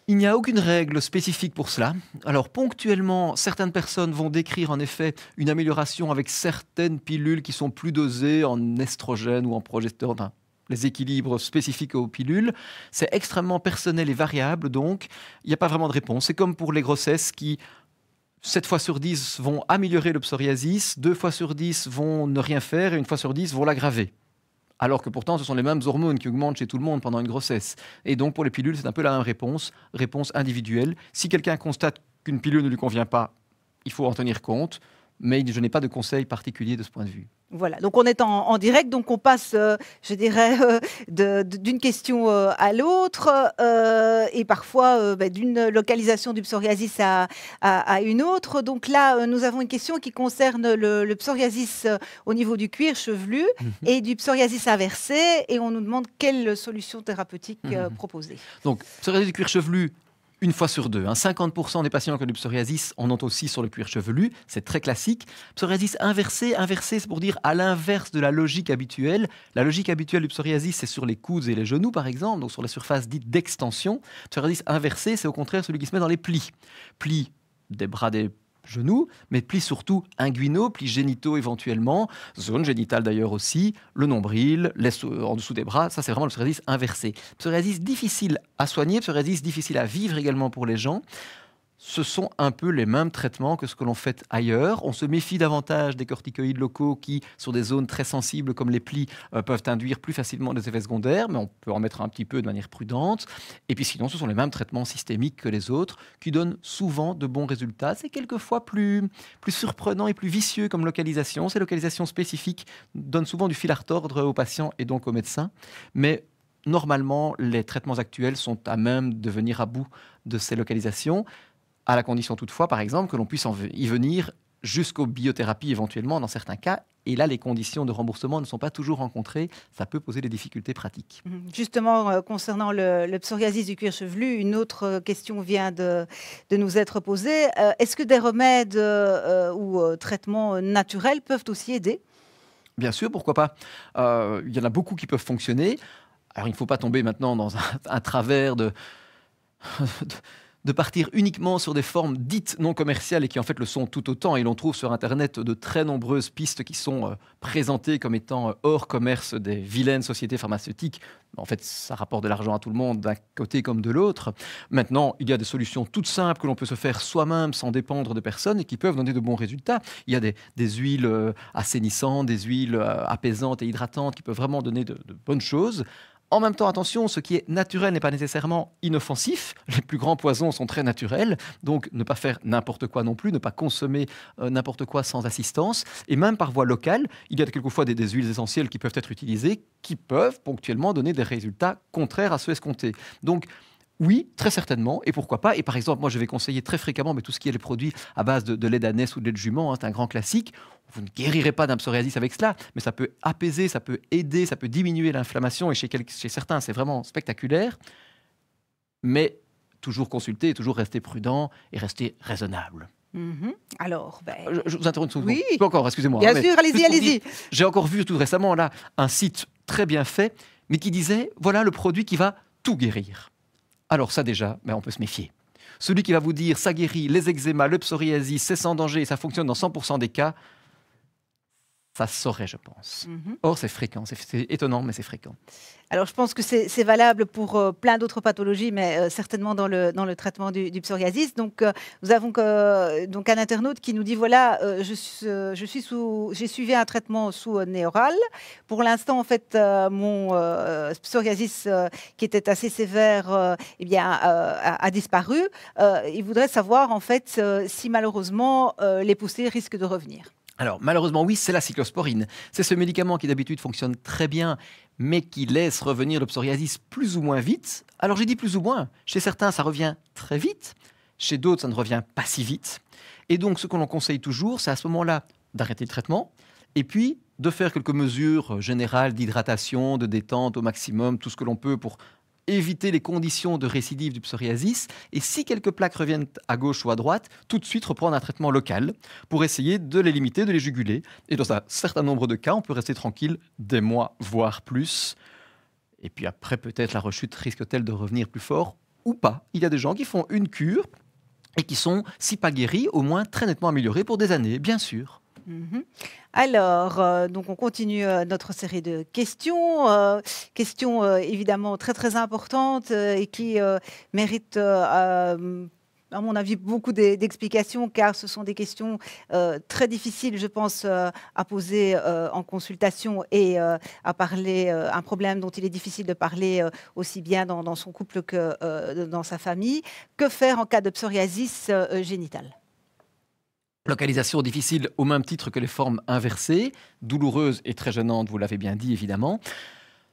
Il n'y a aucune règle spécifique pour cela. Alors ponctuellement, certaines personnes vont décrire en effet une amélioration avec certaines pilules qui sont plus dosées en estrogène ou en progestérone, enfin, les équilibres spécifiques aux pilules. C'est extrêmement personnel et variable, donc il n'y a pas vraiment de réponse. C'est comme pour les grossesses qui, 7 fois sur 10, vont améliorer le psoriasis, 2 fois sur 10 vont ne rien faire et 1 fois sur 10 vont l'aggraver. Alors que pourtant, ce sont les mêmes hormones qui augmentent chez tout le monde pendant une grossesse. Et donc, pour les pilules, c'est un peu la même réponse individuelle. Si quelqu'un constate qu'une pilule ne lui convient pas, il faut en tenir compte, mais je n'ai pas de conseil particulier de ce point de vue. Voilà, donc on est en direct, donc on passe, je dirais, d'une question à l'autre et parfois d'une localisation du psoriasis à une autre. Donc là, nous avons une question qui concerne le psoriasis au niveau du cuir chevelu et du psoriasis inversé et on nous demande quelle solution thérapeutique proposer. Donc, psoriasis du cuir chevelu, 1 fois sur 2. 50% des patients qui ont du psoriasis en ont aussi sur le cuir chevelu. C'est très classique. Psoriasis inversé, c'est pour dire à l'inverse de la logique habituelle. La logique habituelle du psoriasis, c'est sur les coudes et les genoux, par exemple, donc sur la surface dite d'extension. Psoriasis inversé, c'est au contraire celui qui se met dans les plis. Plis des bras des genoux, mais plis surtout inguinaux, plis génitaux éventuellement, zone génitale d'ailleurs aussi, le nombril, en dessous des bras, ça c'est vraiment le psoriasis inversé. Psoriasis difficile à soigner, psoriasis difficile à vivre également pour les gens. Ce sont un peu les mêmes traitements que ce que l'on fait ailleurs. On se méfie davantage des corticoïdes locaux qui, sur des zones très sensibles comme les plis, peuvent induire plus facilement des effets secondaires, mais on peut en mettre un petit peu de manière prudente. Et puis sinon, ce sont les mêmes traitements systémiques que les autres qui donnent souvent de bons résultats. C'est quelquefois plus surprenant et plus vicieux comme localisation. Ces localisations spécifiques donnent souvent du fil à retordre aux patients et donc aux médecins. Mais normalement, les traitements actuels sont à même de venir à bout de ces localisations, à la condition toutefois, par exemple, que l'on puisse y venir jusqu'aux biothérapies éventuellement dans certains cas. Et là, les conditions de remboursement ne sont pas toujours rencontrées. Ça peut poser des difficultés pratiques. Justement, concernant le psoriasis du cuir chevelu, une autre question vient de nous être posée. Est-ce que des remèdes ou traitements naturels peuvent aussi aider ? Bien sûr, pourquoi pas. Il y en a beaucoup qui peuvent fonctionner. Alors, il ne faut pas tomber maintenant dans un travers de partir uniquement sur des formes dites non commerciales et qui en fait le sont tout autant. Et l'on trouve sur Internet de très nombreuses pistes qui sont présentées comme étant hors commerce des vilaines sociétés pharmaceutiques. En fait, ça rapporte de l'argent à tout le monde d'un côté comme de l'autre. Maintenant, il y a des solutions toutes simples que l'on peut se faire soi-même sans dépendre de personne et qui peuvent donner de bons résultats. Il y a des huiles assainissantes, des huiles apaisantes et hydratantes qui peuvent vraiment donner de bonnes choses. En même temps, attention, ce qui est naturel n'est pas nécessairement inoffensif. Les plus grands poisons sont très naturels, donc ne pas faire n'importe quoi non plus, ne pas consommer n'importe quoi sans assistance. Et même par voie locale, il y a quelquefois des huiles essentielles qui peuvent être utilisées, qui peuvent ponctuellement donner des résultats contraires à ceux escomptés. Donc, oui, très certainement, et pourquoi pas. Et par exemple, moi je vais conseiller très fréquemment tout ce qui est les produits à base de lait d'ânesse ou de lait de jument, c'est un grand classique. Vous ne guérirez pas d'un psoriasis avec cela, mais ça peut apaiser, ça peut aider, ça peut diminuer l'inflammation, et chez certains c'est vraiment spectaculaire. Mais toujours consulter, toujours rester prudent et rester raisonnable. Alors, je vous interromps une seconde. Oui. Je peux encore, excusez-moi. Bien sûr, allez-y. J'ai encore vu tout récemment là un site très bien fait, mais qui disait voilà le produit qui va tout guérir. Alors ça déjà, on peut se méfier. Celui qui va vous dire ça guérit les eczémas, le psoriasis, c'est sans danger et ça fonctionne dans 100% des cas, ça se saurait, je pense. Mhm. Or, c'est fréquent, c'est étonnant, mais c'est fréquent. Alors, je pense que c'est valable pour plein d'autres pathologies, mais certainement dans le traitement du psoriasis. Donc, nous avons donc un internaute qui nous dit, voilà, j'ai suivi un traitement sous nez oral. Pour l'instant, en fait, mon psoriasis, qui était assez sévère, eh bien, a disparu. Il voudrait savoir, en fait, si malheureusement, les poussées risquent de revenir. Alors, malheureusement, oui, c'est la cyclosporine. C'est ce médicament qui, d'habitude, fonctionne très bien, mais qui laisse revenir le psoriasis plus ou moins vite. Alors, j'ai dit plus ou moins. Chez certains, ça revient très vite. Chez d'autres, ça ne revient pas si vite. Et donc, ce que l'on conseille toujours, c'est à ce moment-là d'arrêter le traitement et puis de faire quelques mesures générales d'hydratation, de détente au maximum, tout ce que l'on peut pour éviter les conditions de récidive du psoriasis. Et si quelques plaques reviennent à gauche ou à droite, tout de suite reprendre un traitement local pour essayer de les limiter, de les juguler. Et dans un certain nombre de cas, on peut rester tranquille des mois, voire plus. Et puis après, peut-être la rechute risque-t-elle de revenir plus fort ou pas. Il y a des gens qui font une cure et qui sont, si pas guéris, au moins très nettement améliorés pour des années, bien sûr. Mhm. Alors, donc on continue notre série de questions. Questions évidemment très très importantes et qui méritent, à mon avis, beaucoup d'explications, car ce sont des questions très difficiles, je pense, à poser en consultation et à parler, un problème dont il est difficile de parler aussi bien dans son couple que dans sa famille. Que faire en cas de psoriasis génitale? Localisation difficile au même titre que les formes inversées, douloureuses et très gênantes, vous l'avez bien dit évidemment.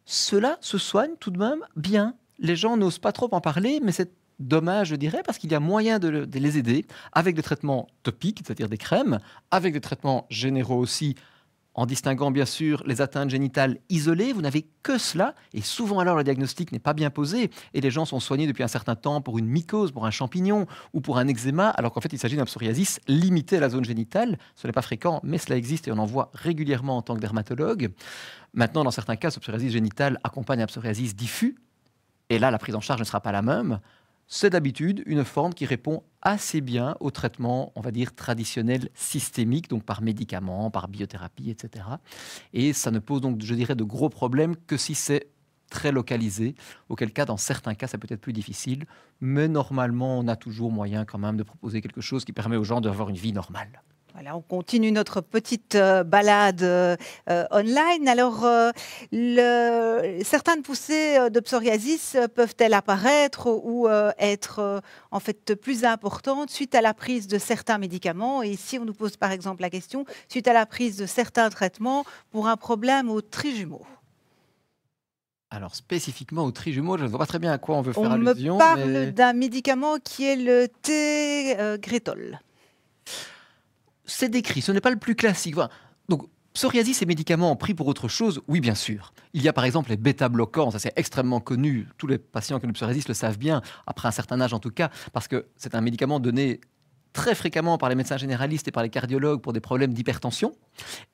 Cela se soigne tout de même bien. Les gens n'osent pas trop en parler, mais c'est dommage, je dirais, parce qu'il y a moyen de les aider avec des traitements topiques, c'est-à-dire des crèmes, avec des traitements généraux aussi, en distinguant bien sûr les atteintes génitales isolées. Vous n'avez que cela, et souvent alors le diagnostic n'est pas bien posé, et les gens sont soignés depuis un certain temps pour une mycose, pour un champignon ou pour un eczéma, alors qu'en fait il s'agit d'un psoriasis limité à la zone génitale. Ce n'est pas fréquent, mais cela existe et on en voit régulièrement en tant que dermatologue. Maintenant, dans certains cas, ce psoriasis génital accompagne un psoriasis diffus, et là la prise en charge ne sera pas la même. C'est d'habitude une forme qui répond assez bien au traitement, on va dire, traditionnel systémique, donc par médicaments, par biothérapie, etc. Et ça ne pose donc, je dirais, de gros problèmes que si c'est très localisé, auquel cas, dans certains cas, ça peut être plus difficile. Mais normalement, on a toujours moyen quand même de proposer quelque chose qui permet aux gens d'avoir une vie normale. Voilà, on continue notre petite balade online. Alors, certaines poussées de psoriasis peuvent-elles apparaître ou être en fait plus importantes suite à la prise de certains médicaments? Et si on nous pose par exemple la question, suite à la prise de certains traitements pour un problème au trijumeau? Alors, spécifiquement au trijumeau, je ne vois pas très bien à quoi on veut faire On allusion. me parle Mais d'un médicament qui est le Tegretol. c'est décrit, ce n'est pas le plus classique. Voilà. Donc, psoriasis et médicaments pris pour autre chose, oui, bien sûr. Il y a par exemple les bêta-bloquants, ça c'est extrêmement connu. Tous les patients qui ont le psoriasis le savent bien, après un certain âge en tout cas, parce que c'est un médicament donné très fréquemment par les médecins généralistes et par les cardiologues pour des problèmes d'hypertension.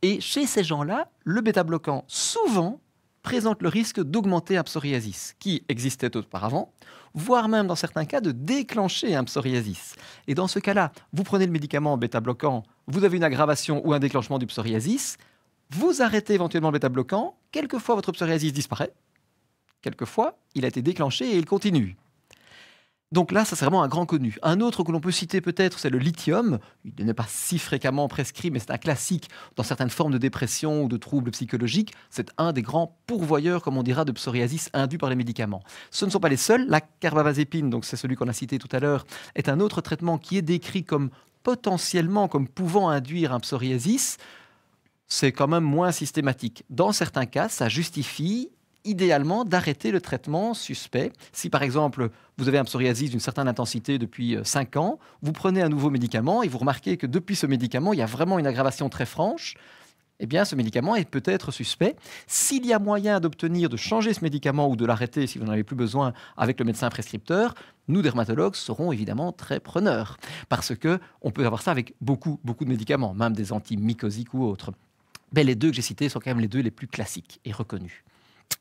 Et chez ces gens-là, le bêta-bloquant, souvent, présente le risque d'augmenter un psoriasis qui existait auparavant, voire même dans certains cas de déclencher un psoriasis. Et dans ce cas-là, vous prenez le médicament bêta-bloquant, vous avez une aggravation ou un déclenchement du psoriasis, vous arrêtez éventuellement le bêta-bloquant, quelquefois votre psoriasis disparaît, quelquefois il a été déclenché et il continue. Donc là, ça c'est vraiment un grand connu. Un autre que l'on peut citer peut-être, c'est le lithium. Il n'est pas si fréquemment prescrit, mais c'est un classique dans certaines formes de dépression ou de troubles psychologiques. C'est un des grands pourvoyeurs, comme on dira, de psoriasis induit par les médicaments. Ce ne sont pas les seuls. La carbamazépine, donc c'est celui qu'on a cité tout à l'heure, est un autre traitement qui est décrit comme potentiellement comme pouvant induire un psoriasis. C'est quand même moins systématique. Dans certains cas, ça justifie idéalement d'arrêter le traitement suspect. Si par exemple vous avez un psoriasis d'une certaine intensité depuis 5 ans, vous prenez un nouveau médicament et vous remarquez que depuis ce médicament, il y a vraiment une aggravation très franche, eh bien ce médicament est peut-être suspect. S'il y a moyen d'obtenir de changer ce médicament ou de l'arrêter si vous n'en avez plus besoin avec le médecin prescripteur, nous dermatologues serons évidemment très preneurs parce que on peut avoir ça avec beaucoup de médicaments, même des antimycosiques ou autres. Mais les deux que j'ai cités sont quand même les deux les plus classiques et reconnus.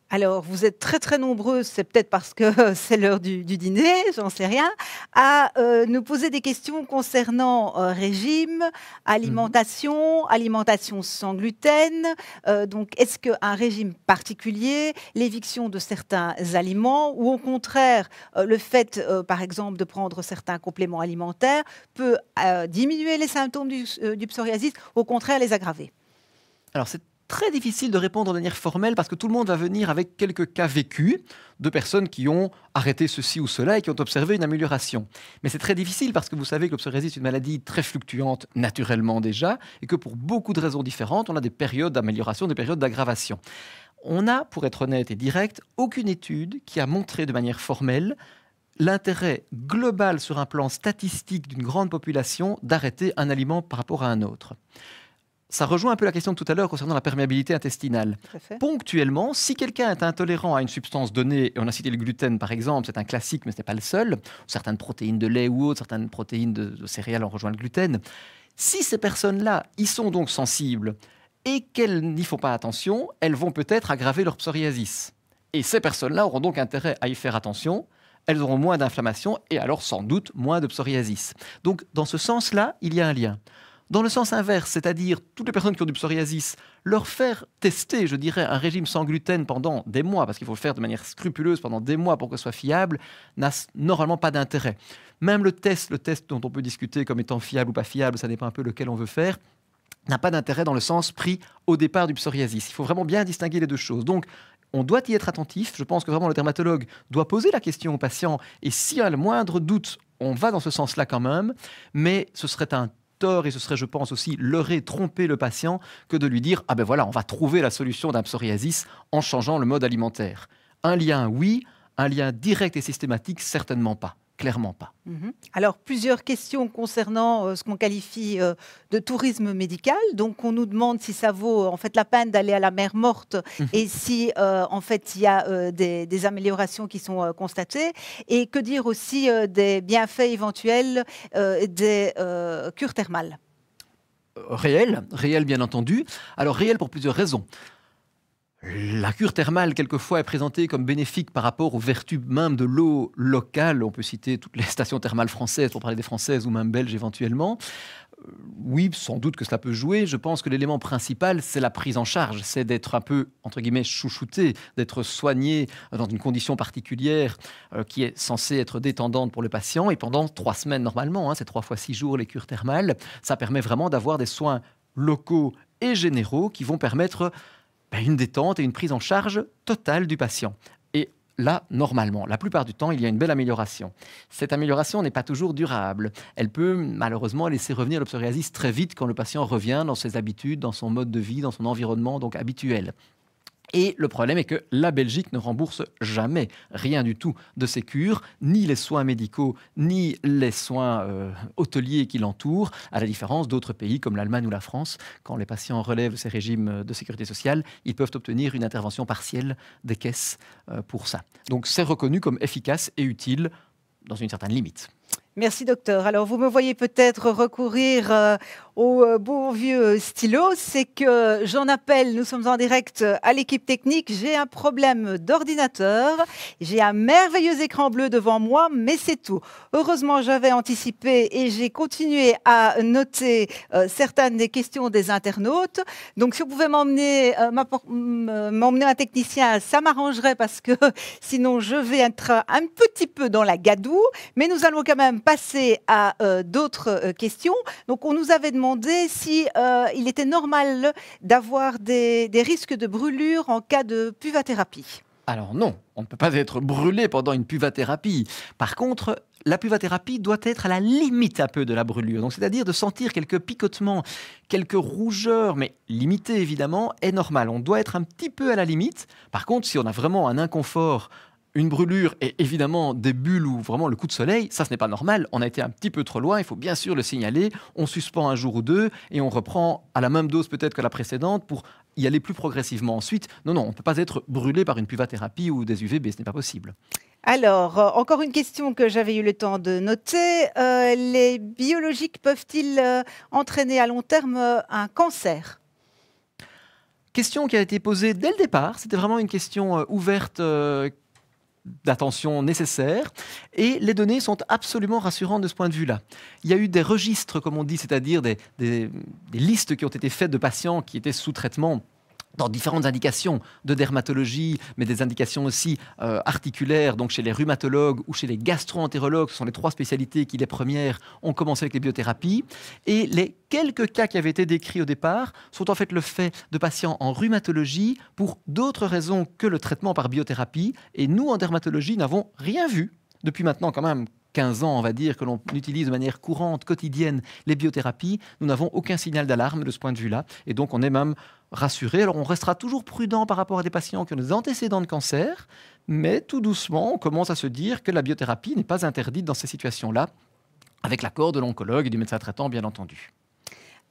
Alors, vous êtes très très nombreux, c'est peut-être parce que c'est l'heure du dîner, j'en sais rien, à nous poser des questions concernant régime, Mhm. alimentation sans gluten. Donc, est-ce qu'un régime particulier, l'éviction de certains aliments, ou au contraire, le fait, par exemple, de prendre certains compléments alimentaires, peut diminuer les symptômes du psoriasis, au contraire les aggraver? Alors, c'est très difficile de répondre de manière formelle parce que tout le monde va venir avec quelques cas vécus de personnes qui ont arrêté ceci ou cela et qui ont observé une amélioration. Mais c'est très difficile parce que vous savez que le psoriasis est une maladie très fluctuante naturellement déjà et que pour beaucoup de raisons différentes, on a des périodes d'amélioration, des périodes d'aggravation. On n'a, pour être honnête et direct, aucune étude qui a montré de manière formelle l'intérêt global sur un plan statistique d'une grande population d'arrêter un aliment par rapport à un autre. Ça rejoint un peu la question de tout à l'heure concernant la perméabilité intestinale. Tout à fait. Ponctuellement, si quelqu'un est intolérant à une substance donnée, et on a cité le gluten par exemple, c'est un classique mais ce n'est pas le seul, certaines protéines de lait ou autres, certaines protéines de céréales ont rejoint le gluten, si ces personnes-là y sont donc sensibles et qu'elles n'y font pas attention, elles vont peut-être aggraver leur psoriasis. Et ces personnes-là auront donc intérêt à y faire attention, elles auront moins d'inflammation et alors sans doute moins de psoriasis. Donc dans ce sens-là, il y a un lien. Dans le sens inverse, c'est-à-dire toutes les personnes qui ont du psoriasis, leur faire tester, je dirais, un régime sans gluten pendant des mois, parce qu'il faut le faire de manière scrupuleuse pendant des mois pour que ce soit fiable, n'a normalement pas d'intérêt. Même le test dont on peut discuter comme étant fiable ou pas fiable, ça dépend un peu lequel on veut faire, n'a pas d'intérêt dans le sens pris au départ du psoriasis. Il faut vraiment bien distinguer les deux choses. Donc, on doit y être attentif. Je pense que vraiment le dermatologue doit poser la question au patient et s'il y a le moindre doute, on va dans ce sens-là quand même, mais ce serait un tort et ce serait, je pense, aussi leurrer, tromper le patient que de lui dire « Ah ben voilà, on va trouver la solution d'un psoriasis en changeant le mode alimentaire ». Un lien, oui. Un lien direct et systématique, certainement pas. Clairement pas. Alors, plusieurs questions concernant ce qu'on qualifie de tourisme médical. Donc, on nous demande si ça vaut en fait la peine d'aller à la mer Morte et si en fait il y a des améliorations qui sont constatées. Et que dire aussi des bienfaits éventuels des cures thermales? Réel bien entendu. Alors réel pour plusieurs raisons. La cure thermale, quelquefois, est présentée comme bénéfique par rapport aux vertus même de l'eau locale. On peut citer toutes les stations thermales françaises, pour parler des françaises ou même belges éventuellement. Oui, sans doute que cela peut jouer. Je pense que l'élément principal, c'est la prise en charge. C'est d'être un peu, entre guillemets, chouchouté, d'être soigné dans une condition particulière qui est censée être détendante pour le patient. Et pendant 3 semaines, normalement, c'est 3 fois 6 jours les cures thermales, ça permet vraiment d'avoir des soins locaux et généraux qui vont permettre une détente et une prise en charge totale du patient. Et là, normalement, la plupart du temps, il y a une belle amélioration. Cette amélioration n'est pas toujours durable. Elle peut malheureusement laisser revenir le psoriasis très vite quand le patient revient dans ses habitudes, dans son mode de vie, dans son environnement donc habituel. Et le problème est que la Belgique ne rembourse jamais rien du tout de ces cures, ni les soins médicaux, ni les soins hôteliers qui l'entourent, à la différence d'autres pays comme l'Allemagne ou la France. Quand les patients relèvent ces régimes de sécurité sociale, ils peuvent obtenir une intervention partielle des caisses pour ça. Donc c'est reconnu comme efficace et utile dans une certaine limite. Merci docteur. Alors vous me voyez peut-être recourir au bon vieux stylo, c'est que j'en appelle, nous sommes en direct à l'équipe technique, j'ai un problème d'ordinateur, j'ai un merveilleux écran bleu devant moi, mais c'est tout. Heureusement, j'avais anticipé et j'ai continué à noter certaines des questions des internautes. Donc si vous pouvez m'emmener un technicien, ça m'arrangerait parce que sinon je vais être un petit peu dans la gadoue, mais nous allons quand même passer à d'autres questions. Donc, on nous avait demandé si il était normal d'avoir des risques de brûlure en cas de puvathérapie. Alors non, on ne peut pas être brûlé pendant une puvathérapie. Par contre, la puvathérapie doit être à la limite un peu de la brûlure. Donc, c'est-à-dire de sentir quelques picotements, quelques rougeurs, mais limitées évidemment, est normal. On doit être un petit peu à la limite. Par contre, si on a vraiment un inconfort, une brûlure et évidemment des bulles ou vraiment le coup de soleil, ça ce n'est pas normal, on a été un petit peu trop loin, il faut bien sûr le signaler, on suspend un jour ou deux et on reprend à la même dose peut-être que la précédente pour y aller plus progressivement ensuite. Non, on ne peut pas être brûlé par une puvathérapie ou des UVB, ce n'est pas possible. Alors, encore une question que j'avais eu le temps de noter. Les biologiques peuvent-ils entraîner à long terme un cancer ? Question qui a été posée dès le départ. C'était vraiment une question ouverte d'attention nécessaire. Et les données sont absolument rassurantes de ce point de vue-là. Il y a eu des registres, comme on dit, c'est-à-dire des listes qui ont été faites de patients qui étaient sous traitement dans différentes indications de dermatologie, mais des indications aussi articulaires, donc chez les rhumatologues ou chez les gastro-entérologues, ce sont les 3 spécialités qui, les premières, ont commencé avec les biothérapies. Et les quelques cas qui avaient été décrits au départ sont en fait le fait de patients en rhumatologie pour d'autres raisons que le traitement par biothérapie. Et nous, en dermatologie, n'avons rien vu depuis maintenant quand même 15 ans, on va dire, que l'on utilise de manière courante, quotidienne, les biothérapies. Nous n'avons aucun signal d'alarme de ce point de vue-là. Et donc, on est même rassuré. Alors, on restera toujours prudent par rapport à des patients qui ont des antécédents de cancer, mais tout doucement, on commence à se dire que la biothérapie n'est pas interdite dans ces situations-là, avec l'accord de l'oncologue et du médecin traitant, bien entendu.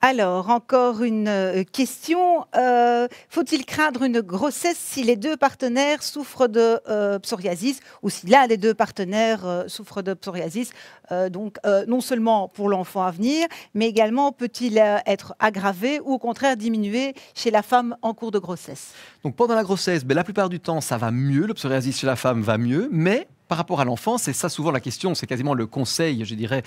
Alors, encore une question. Faut-il craindre une grossesse si les 2 partenaires souffrent de psoriasis ou si l'un des 2 partenaires souffre de psoriasis? Donc, non seulement pour l'enfant à venir, mais également peut-il être aggravé ou au contraire diminué chez la femme en cours de grossesse? Donc, pendant la grossesse, la plupart du temps, ça va mieux. Le psoriasis chez la femme va mieux, mais par rapport à l'enfant, c'est ça souvent la question, c'est quasiment le conseil, je dirais,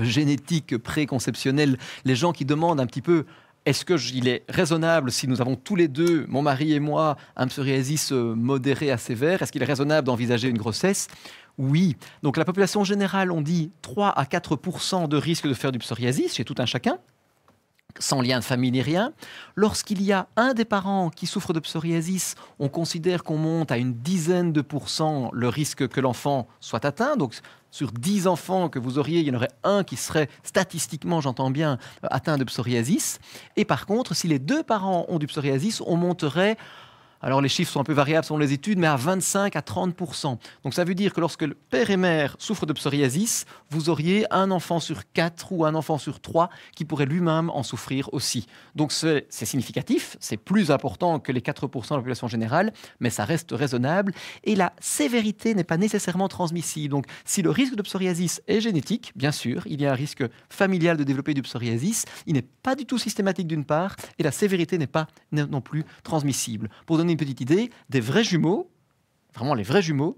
génétique, préconceptionnel. Les gens qui demandent un petit peu, est-ce qu'il est raisonnable, si nous avons tous les deux, mon mari et moi, un psoriasis modéré à sévère, est-ce qu'il est raisonnable d'envisager une grossesse? Oui. Donc la population générale, on dit 3 à 4% de risque de faire du psoriasis chez tout un chacun, sans lien de famille ni rien. Lorsqu'il y a un des parents qui souffre de psoriasis, on considère qu'on monte à une dizaine de pourcents le risque que l'enfant soit atteint. Donc, sur 10 enfants que vous auriez, il y en aurait un qui serait statistiquement, j'entends bien, atteint de psoriasis. Et par contre, si les 2 parents ont du psoriasis, on monterait... Alors les chiffres sont un peu variables selon les études, mais à 25 à 30%. Donc ça veut dire que lorsque le père et mère souffrent de psoriasis, vous auriez un enfant sur 4 ou un enfant sur 3 qui pourrait lui-même en souffrir aussi. Donc c'est significatif, c'est plus important que les 4% de la population générale, mais ça reste raisonnable. Et la sévérité n'est pas nécessairement transmissible. Donc si le risque de psoriasis est génétique, bien sûr, il y a un risque familial de développer du psoriasis, il n'est pas du tout systématique d'une part, et la sévérité n'est pas non plus transmissible. Pour donner une petite idée, des vrais jumeaux, vraiment les vrais jumeaux,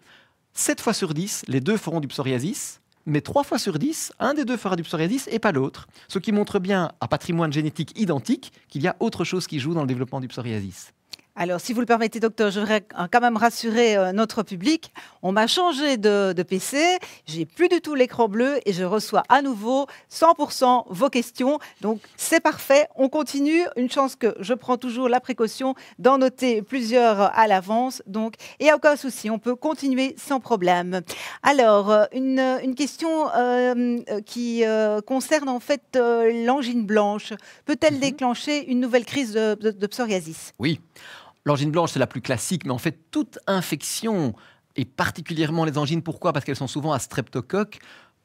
7 fois sur 10, les 2 feront du psoriasis, mais 3 fois sur 10, un des 2 fera du psoriasis et pas l'autre. Ce qui montre bien, à patrimoine génétique identique, qu'il y a autre chose qui joue dans le développement du psoriasis. Alors, si vous le permettez, docteur, je voudrais quand même rassurer notre public. On m'a changé de PC, j'ai plus du tout l'écran bleu et je reçois à nouveau 100% vos questions. Donc, c'est parfait. On continue. Une chance que je prends toujours la précaution d'en noter plusieurs à l'avance. Donc, il n'y a aucun souci. On peut continuer sans problème. Alors, une question qui concerne en fait l'angine blanche. Peut-elle déclencher une nouvelle crise de psoriasis? Oui. L'angine blanche, c'est la plus classique, mais en fait, toute infection, et particulièrement les angines, pourquoi? Parce qu'elles sont souvent à streptocoque,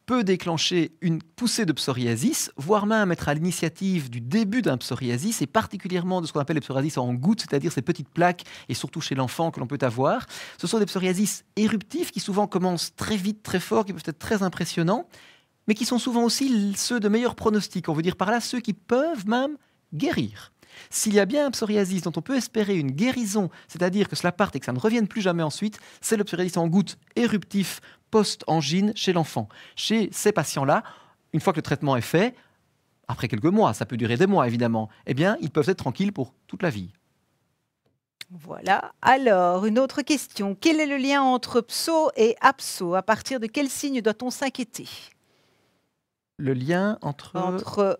peut déclencher une poussée de psoriasis, voire même être à l'initiative du début d'un psoriasis, et particulièrement de ce qu'on appelle les psoriasis en gouttes, c'est-à-dire ces petites plaques, et surtout chez l'enfant que l'on peut avoir. Ce sont des psoriasis éruptifs qui souvent commencent très vite, très fort, qui peuvent être très impressionnants, mais qui sont souvent aussi ceux de meilleurs pronostics. On veut dire par là ceux qui peuvent même guérir. S'il y a bien un psoriasis dont on peut espérer une guérison, c'est-à-dire que cela parte et que ça ne revienne plus jamais ensuite, c'est le psoriasis en gouttes éruptif post-angine chez l'enfant. Chez ces patients-là, une fois que le traitement est fait, après quelques mois, ça peut durer des mois évidemment, eh bien, ils peuvent être tranquilles pour toute la vie. Voilà. Alors, une autre question. Quel est le lien entre pso et abso? À partir de quel signe doit-on s'inquiéter? Le lien entre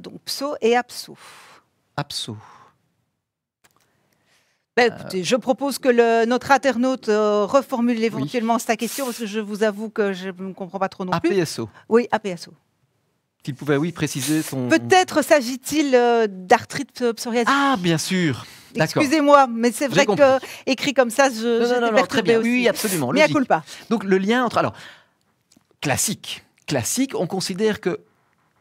donc pso et abso. Abso. Écoutez, je propose que notre internaute reformule éventuellement sa question, parce que je vous avoue que je ne comprends pas trop non plus. APSO. Oui, APSO. Qu'il pouvait, préciser son... Peut-être s'agit-il d'arthrite psoriatique. Ah, bien sûr. Excusez-moi, mais c'est vrai que écrit comme ça, je non, très bien. Aussi. Oui, absolument. Mais à culpa. Donc le lien entre... Alors, classique, on considère que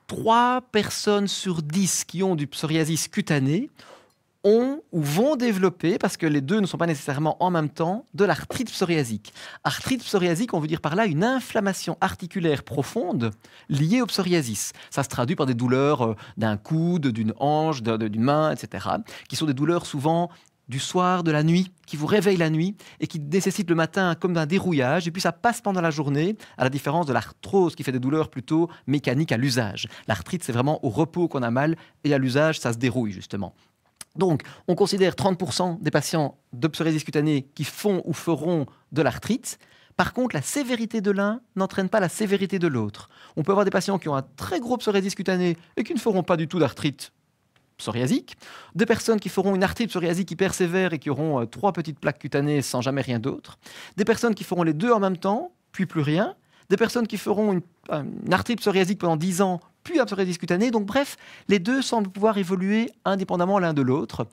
3 personnes sur 10 qui ont du psoriasis cutané ont ou vont développer, parce que les deux ne sont pas nécessairement en même temps, de l'arthrite psoriasique. Arthrite psoriasique, on veut dire par là une inflammation articulaire profonde liée au psoriasis. Ça se traduit par des douleurs d'un coude, d'une hanche, d'une main, etc., qui sont des douleurs souvent du soir, de la nuit, qui vous réveillent la nuit et qui nécessitent le matin comme d'un dérouillage, et puis ça passe pendant la journée, à la différence de l'arthrose qui fait des douleurs plutôt mécaniques à l'usage. L'arthrite, c'est vraiment au repos qu'on a mal, et à l'usage, ça se dérouille justement. Donc, on considère 30% des patients de psoriasis cutanée qui font ou feront de l'arthrite. Par contre, la sévérité de l'un n'entraîne pas la sévérité de l'autre. On peut avoir des patients qui ont un très gros psoriasis cutané et qui ne feront pas du tout d'arthrite psoriasique, des personnes qui feront une arthrite psoriasique hyper sévère et qui auront 3 petites plaques cutanées sans jamais rien d'autre, des personnes qui feront les deux en même temps, puis plus rien, des personnes qui feront une arthrite psoriasique pendant 10 ans, puis un psoriasis cutané. Donc bref, les deux semblent pouvoir évoluer indépendamment l'un de l'autre.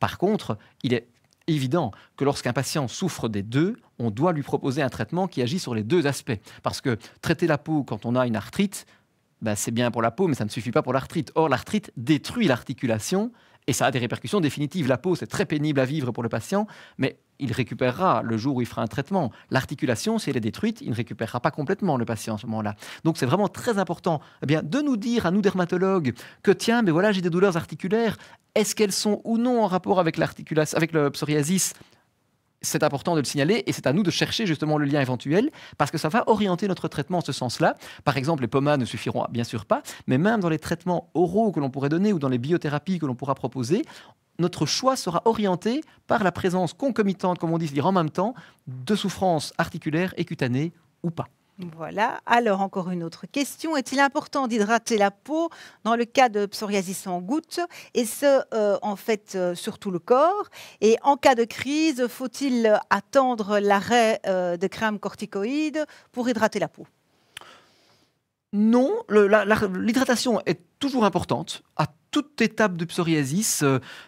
Par contre, il est évident que lorsqu'un patient souffre des deux, on doit lui proposer un traitement qui agit sur les deux aspects. Parce que traiter la peau quand on a une arthrite, c'est bien pour la peau, mais ça ne suffit pas pour l'arthrite. Or, l'arthrite détruit l'articulation et ça a des répercussions définitives. La peau, c'est très pénible à vivre pour le patient, mais il récupérera le jour où il fera un traitement. L'articulation, si elle est détruite, il ne récupérera pas complètement le patient à ce moment-là. Donc, c'est vraiment très important de nous dire, à nous dermatologues, que tiens, mais voilà, j'ai des douleurs articulaires. Est-ce qu'elles sont ou non en rapport avec l'articulation, avec le psoriasis ? C'est important de le signaler et c'est à nous de chercher justement le lien éventuel parce que ça va orienter notre traitement en ce sens-là. Par exemple, les pommades ne suffiront bien sûr pas, mais même dans les traitements oraux que l'on pourrait donner ou dans les biothérapies que l'on pourra proposer, notre choix sera orienté par la présence concomitante, comme on dit, c'est-à-dire en même temps, de souffrances articulaires et cutanées ou pas. Voilà. Alors, encore une autre question. Est-il important d'hydrater la peau dans le cas de psoriasis en gouttes et ce, sur tout le corps? Et en cas de crise, faut-il attendre l'arrêt de crème corticoïde pour hydrater la peau? Non, l'hydratation est toujours importante à toute étape de psoriasis,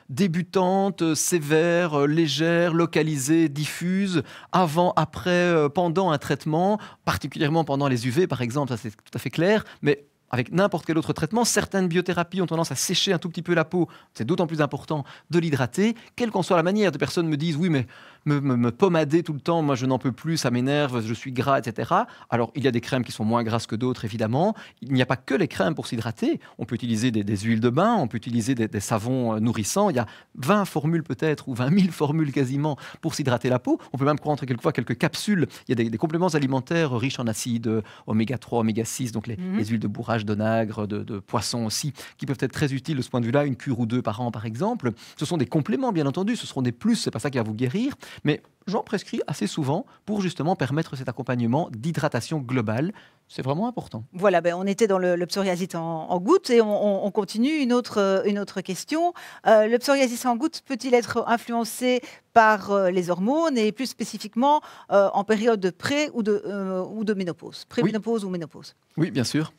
débutante, sévère, légère, localisée, diffuse, avant, après, pendant un traitement, particulièrement pendant les UV par exemple, ça c'est tout à fait clair, mais avec n'importe quel autre traitement, certaines biothérapies ont tendance à sécher un tout petit peu la peau. C'est d'autant plus important de l'hydrater, quelle qu'en soit la manière. Des personnes me disent « oui, mais me pommader tout le temps, moi je n'en peux plus, ça m'énerve, je suis gras, etc. » Alors, il y a des crèmes qui sont moins grasses que d'autres, évidemment. Il n'y a pas que les crèmes pour s'hydrater. On peut utiliser des huiles de bain, on peut utiliser des savons nourrissants. Il y a 20 formules peut-être, ou 20 000 formules quasiment, pour s'hydrater la peau. On peut même prendre quelquefois quelques capsules. Il y a des compléments alimentaires riches en acides oméga 3, oméga 6, donc les huiles de bourrage d'onagre, de poisson aussi, qui peuvent être très utiles de ce point de vue-là, une cure ou deux par an par exemple. Ce sont des compléments bien entendu, ce seront des plus, c'est pas ça qui va vous guérir, mais j'en prescris assez souvent pour justement permettre cet accompagnement d'hydratation globale. C'est vraiment important. Voilà, on était dans le psoriasis en gouttes et on continue une autre question. Le psoriasis en gouttes peut-il être influencé par les hormones et plus spécifiquement en période de pré ou de ménopause, préménopause ou ménopause? Oui, bien sûr.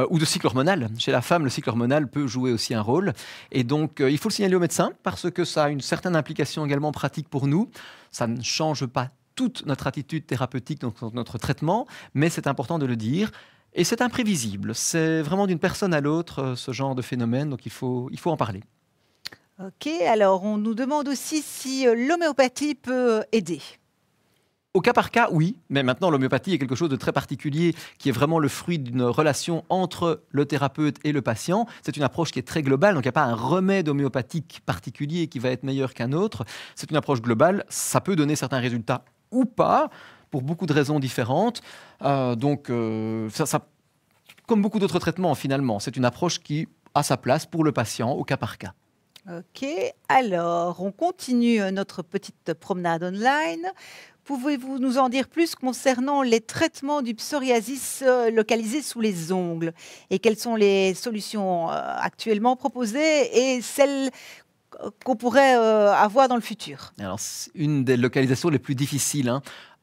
Ou de cycle hormonal. Chez la femme, le cycle hormonal peut jouer aussi un rôle. Et donc, il faut le signaler au médecin parce que ça a une certaine implication également pratique pour nous. Ça ne change pas toute notre attitude thérapeutique, notre traitement, mais c'est important de le dire. Et c'est imprévisible. C'est vraiment d'une personne à l'autre, ce genre de phénomène, donc il faut en parler. Ok, alors on nous demande aussi si l'homéopathie peut aider. Au cas par cas, oui, mais maintenant l'homéopathie est quelque chose de très particulier qui est vraiment le fruit d'une relation entre le thérapeute et le patient. C'est une approche qui est très globale, donc il n'y a pas un remède homéopathique particulier qui va être meilleur qu'un autre. C'est une approche globale, ça peut donner certains résultats ou pas, pour beaucoup de raisons différentes. Comme beaucoup d'autres traitements finalement, c'est une approche qui a sa place pour le patient au cas par cas. Ok, alors on continue notre petite promenade online. Pouvez-vous nous en dire plus concernant les traitements du psoriasis localisés sous les ongles? Et quelles sont les solutions actuellement proposées et celles qu'on pourrait avoir dans le futur? Alors, c'est une des localisations les plus difficiles.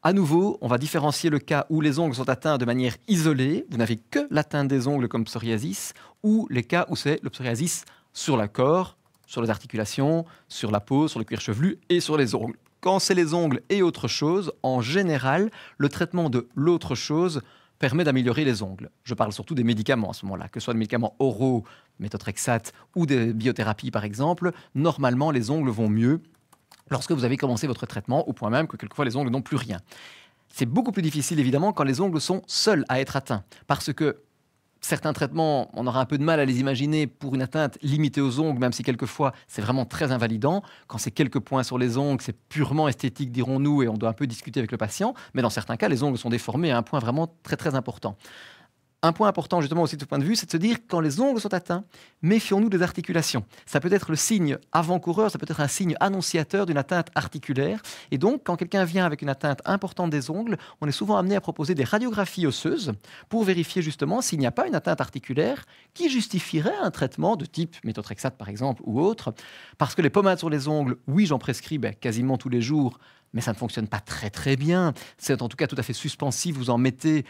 À nouveau, on va différencier le cas où les ongles sont atteints de manière isolée, vous n'avez que l'atteinte des ongles comme psoriasis, ou les cas où c'est le psoriasis sur le corps, sur les articulations, sur la peau, sur le cuir chevelu et sur les ongles. Quand c'est les ongles et autre chose, en général, le traitement de l'autre chose permet d'améliorer les ongles. Je parle surtout des médicaments à ce moment-là, que ce soit des médicaments oraux, méthotrexate, ou des biothérapies par exemple. Normalement, les ongles vont mieux lorsque vous avez commencé votre traitement, au point même que quelquefois les ongles n'ont plus rien. C'est beaucoup plus difficile évidemment quand les ongles sont seuls à être atteints, parce que certains traitements, on aura un peu de mal à les imaginer pour une atteinte limitée aux ongles, même si quelquefois c'est vraiment très invalidant. Quand c'est quelques points sur les ongles, c'est purement esthétique, dirons-nous, et on doit un peu discuter avec le patient. Mais dans certains cas, les ongles sont déformés à un point vraiment très très important. Un point important justement aussi de ce point de vue, c'est de se dire quand les ongles sont atteints, méfions-nous des articulations. Ça peut être le signe avant-coureur, ça peut être un signe annonciateur d'une atteinte articulaire. Et donc, quand quelqu'un vient avec une atteinte importante des ongles, on est souvent amené à proposer des radiographies osseuses pour vérifier justement s'il n'y a pas une atteinte articulaire qui justifierait un traitement de type méthotrexate par exemple ou autre. Parce que les pommades sur les ongles, oui, j'en prescris quasiment tous les jours, mais ça ne fonctionne pas très très bien. C'est en tout cas tout à fait suspensif, vous en mettez.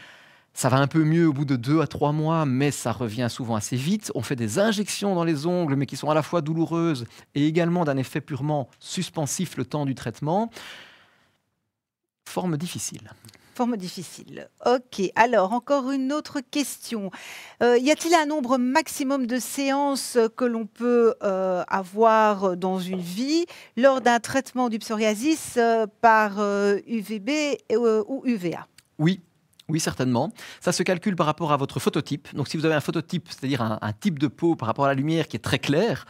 Ça va un peu mieux au bout de 2 à 3 mois, mais ça revient souvent assez vite. On fait des injections dans les ongles, mais qui sont à la fois douloureuses et également d'un effet purement suspensif le temps du traitement. Forme difficile. Forme difficile. Ok. Alors, encore une autre question. Y a-t-il un nombre maximum de séances que l'on peut avoir dans une vie lors d'un traitement du psoriasis par UVB ou UVA? Oui, certainement. Ça se calcule par rapport à votre phototype. Donc, si vous avez un phototype, c'est-à-dire un type de peau par rapport à la lumière qui est très clair,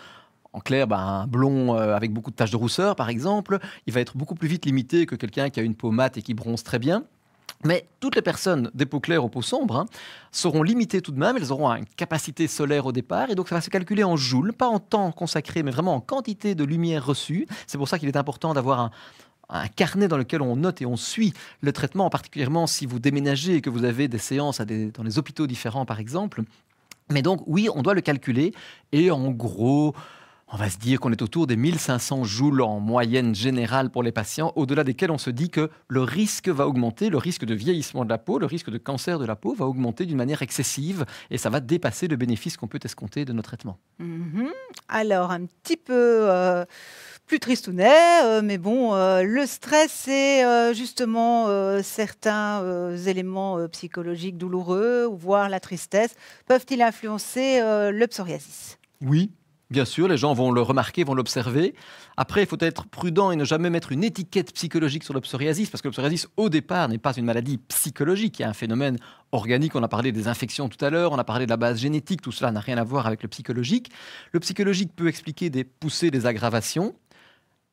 en clair, un blond avec beaucoup de taches de rousseur, par exemple, il va être beaucoup plus vite limité que quelqu'un qui a une peau mate et qui bronze très bien. Mais toutes les personnes des peaux claires aux peaux sombres seront limitées tout de même. Elles auront une capacité solaire au départ. Et donc, ça va se calculer en joules, pas en temps consacré, mais vraiment en quantité de lumière reçue. C'est pour ça qu'il est important d'avoir un carnet dans lequel on note et on suit le traitement, particulièrement si vous déménagez et que vous avez des séances dans les hôpitaux différents, par exemple. Mais donc, oui, on doit le calculer. Et en gros, on va se dire qu'on est autour des 1500 joules en moyenne générale pour les patients, au-delà desquels on se dit que le risque va augmenter, le risque de vieillissement de la peau, le risque de cancer de la peau va augmenter d'une manière excessive et ça va dépasser le bénéfice qu'on peut escompter de nos traitements. Alors, un petit peu plus tristounet, mais bon, le stress et justement certains éléments psychologiques douloureux, voire la tristesse, peuvent-ils influencer le psoriasis? Oui. Bien sûr, les gens vont le remarquer, vont l'observer. Après, il faut être prudent et ne jamais mettre une étiquette psychologique sur le psoriasis, parce que le psoriasis, au départ, n'est pas une maladie psychologique. Il y a un phénomène organique. On a parlé des infections tout à l'heure, on a parlé de la base génétique. Tout cela n'a rien à voir avec le psychologique. Le psychologique peut expliquer des poussées, des aggravations.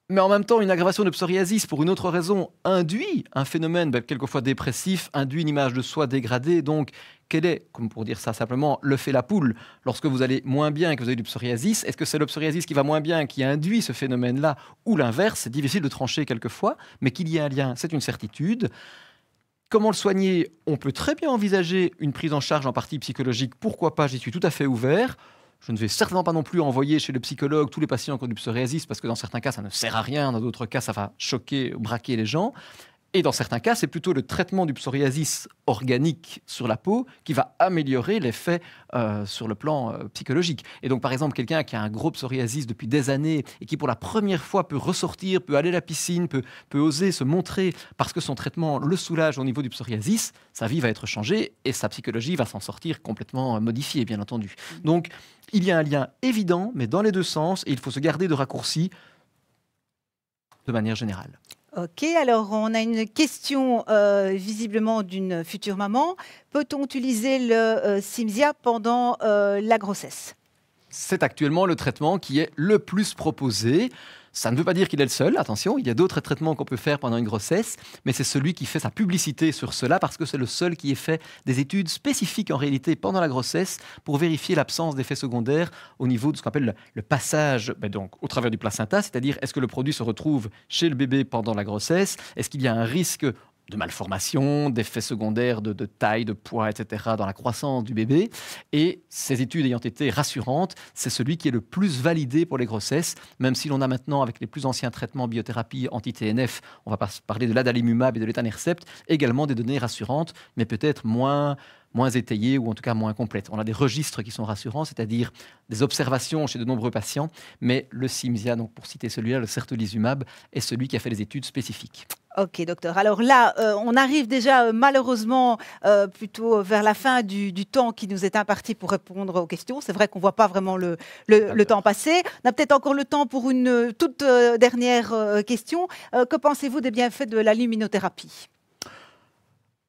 Mais en même temps, une aggravation de psoriasis, pour une autre raison, induit un phénomène quelquefois dépressif, induit une image de soi dégradée. Donc, quel est, comme pour dire ça simplement, le fait la poule? Lorsque vous allez moins bien et que vous avez du psoriasis, est-ce que c'est le psoriasis qui va moins bien qui induit ce phénomène-là ou l'inverse? C'est difficile de trancher quelquefois, mais qu'il y ait un lien, c'est une certitude. Comment le soigner? On peut très bien envisager une prise en charge en partie psychologique. Pourquoi pas? J'y suis tout à fait ouvert. Je ne vais certainement pas non plus envoyer chez le psychologue tous les patients qui ont du psoriasis parce que dans certains cas, ça ne sert à rien. Dans d'autres cas, ça va choquer, braquer les gens. Et dans certains cas, c'est plutôt le traitement du psoriasis organique sur la peau qui va améliorer l'effet sur le plan psychologique. Et donc, par exemple, quelqu'un qui a un gros psoriasis depuis des années et qui, pour la première fois, peut ressortir, peut aller à la piscine, peut oser se montrer parce que son traitement le soulage au niveau du psoriasis, sa vie va être changée et sa psychologie va s'en sortir complètement modifiée, bien entendu. Donc, il y a un lien évident, mais dans les deux sens, et il faut se garder de raccourcis de manière générale. Ok, alors on a une question visiblement d'une future maman. Peut-on utiliser le Cimzia pendant la grossesse? C'est actuellement le traitement qui est le plus proposé. Ça ne veut pas dire qu'il est le seul, attention, il y a d'autres traitements qu'on peut faire pendant une grossesse, mais c'est celui qui fait sa publicité sur cela parce que c'est le seul qui ait fait des études spécifiques en réalité pendant la grossesse pour vérifier l'absence d'effets secondaires au niveau de ce qu'on appelle le passage donc, au travers du placenta, c'est-à-dire est-ce que le produit se retrouve chez le bébé pendant la grossesse, est-ce qu'il y a un risque de malformation, d'effets secondaires de taille, de poids, etc. dans la croissance du bébé. Et ces études ayant été rassurantes, c'est celui qui est le plus validé pour les grossesses, même si l'on a maintenant, avec les plus anciens traitements biothérapie anti-TNF, on va parler de l'adalimumab et de l'étanercept, également des données rassurantes, mais peut-être moins moins étayée ou en tout cas moins complète. On a des registres qui sont rassurants, c'est-à-dire des observations chez de nombreux patients, mais le Cimzia, donc pour citer celui-là, le certolizumab, est celui qui a fait des études spécifiques. Ok, docteur. Alors là, on arrive déjà malheureusement plutôt vers la fin du temps qui nous est imparti pour répondre aux questions. C'est vrai qu'on ne voit pas vraiment le temps passer. On a peut-être encore le temps pour une toute dernière question. Que pensez-vous des bienfaits de la luminothérapie ?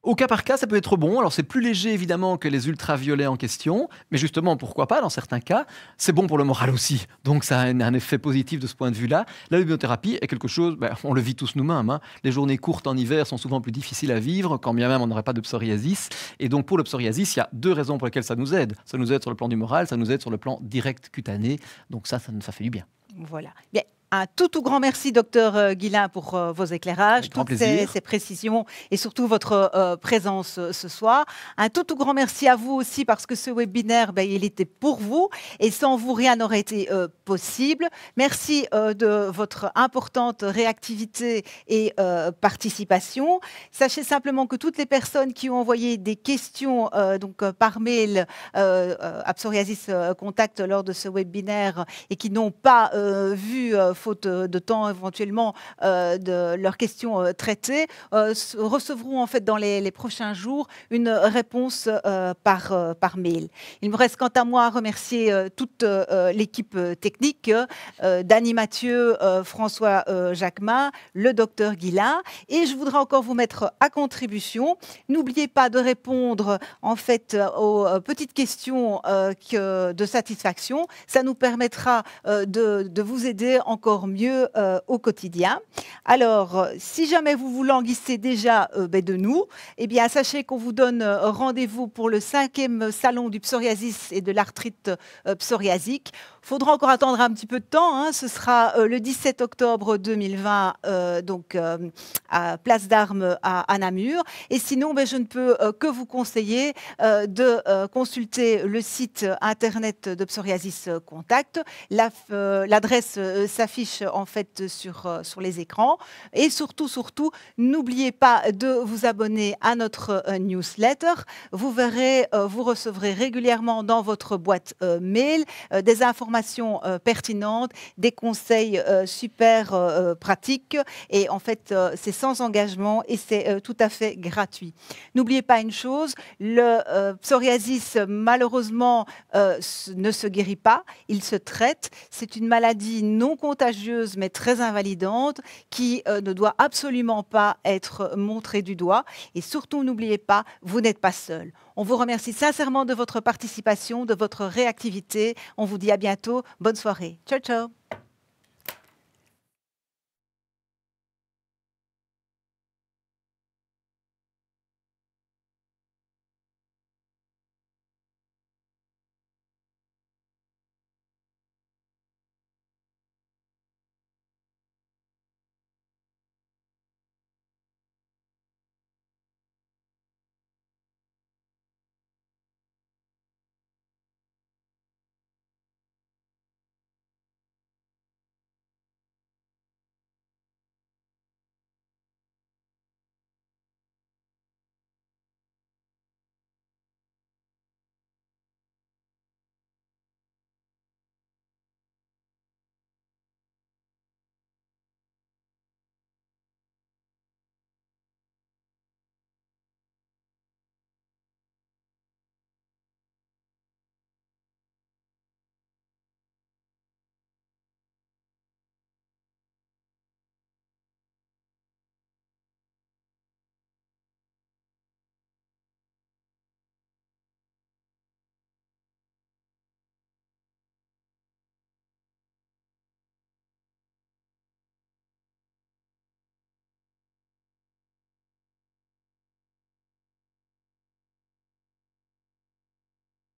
Au cas par cas, ça peut être bon. Alors, c'est plus léger, évidemment, que les ultraviolets en question. Mais justement, pourquoi pas, dans certains cas, c'est bon pour le moral aussi. Donc, ça a un effet positif de ce point de vue-là. La luminothérapie est quelque chose, on le vit tous nous-mêmes. Hein. Les journées courtes en hiver sont souvent plus difficiles à vivre, quand bien même on n'aurait pas de psoriasis. Et donc, pour le psoriasis, il y a 2 raisons pour lesquelles ça nous aide. Ça nous aide sur le plan du moral, ça nous aide sur le plan direct cutané. Donc, ça fait du bien. Voilà. Bien. Un tout grand merci, docteur Guillain, pour vos éclairages, toutes ces précisions et surtout votre présence ce soir. Un tout grand merci à vous aussi parce que ce webinaire, il était pour vous et sans vous, rien n'aurait été possible. Merci de votre importante réactivité et participation. Sachez simplement que toutes les personnes qui ont envoyé des questions par mail à Psoriasis Contact lors de ce webinaire et qui n'ont pas vu faute de temps éventuellement de leurs questions traitées, recevront en fait dans les prochains jours une réponse par mail. Il me reste quant à moi à remercier toute l'équipe technique, Dany Mathieu, François Jacquemin, le docteur Guillain, et je voudrais encore vous mettre à contribution. N'oubliez pas de répondre en fait aux petites questions de satisfaction. Ça nous permettra de vous aider encore mieux au quotidien. Alors, si jamais vous vous languissez déjà de nous, eh bien, sachez qu'on vous donne rendez-vous pour le 5e salon du psoriasis et de l'arthrite psoriasique. Il faudra encore attendre un petit peu de temps. Hein. Ce sera le 17 octobre 2020, à Place d'Armes à Namur. Et sinon, je ne peux que vous conseiller de consulter le site internet de Psoriasis Contact. L'adresse s'affiche en fait sur les écrans. Et surtout, n'oubliez pas de vous abonner à notre newsletter. Vous verrez, vous recevrez régulièrement dans votre boîte mail des informations pertinentes, des conseils super pratiques. Et en fait, c'est sans engagement et c'est tout à fait gratuit. N'oubliez pas une chose, le psoriasis, malheureusement, ne se guérit pas, il se traite. C'est une maladie non contagieuse mais très invalidante qui ne doit absolument pas être montrée du doigt. Et surtout, n'oubliez pas, vous n'êtes pas seul. On vous remercie sincèrement de votre participation, de votre réactivité. On vous dit à bientôt. Bonne soirée. Ciao, ciao.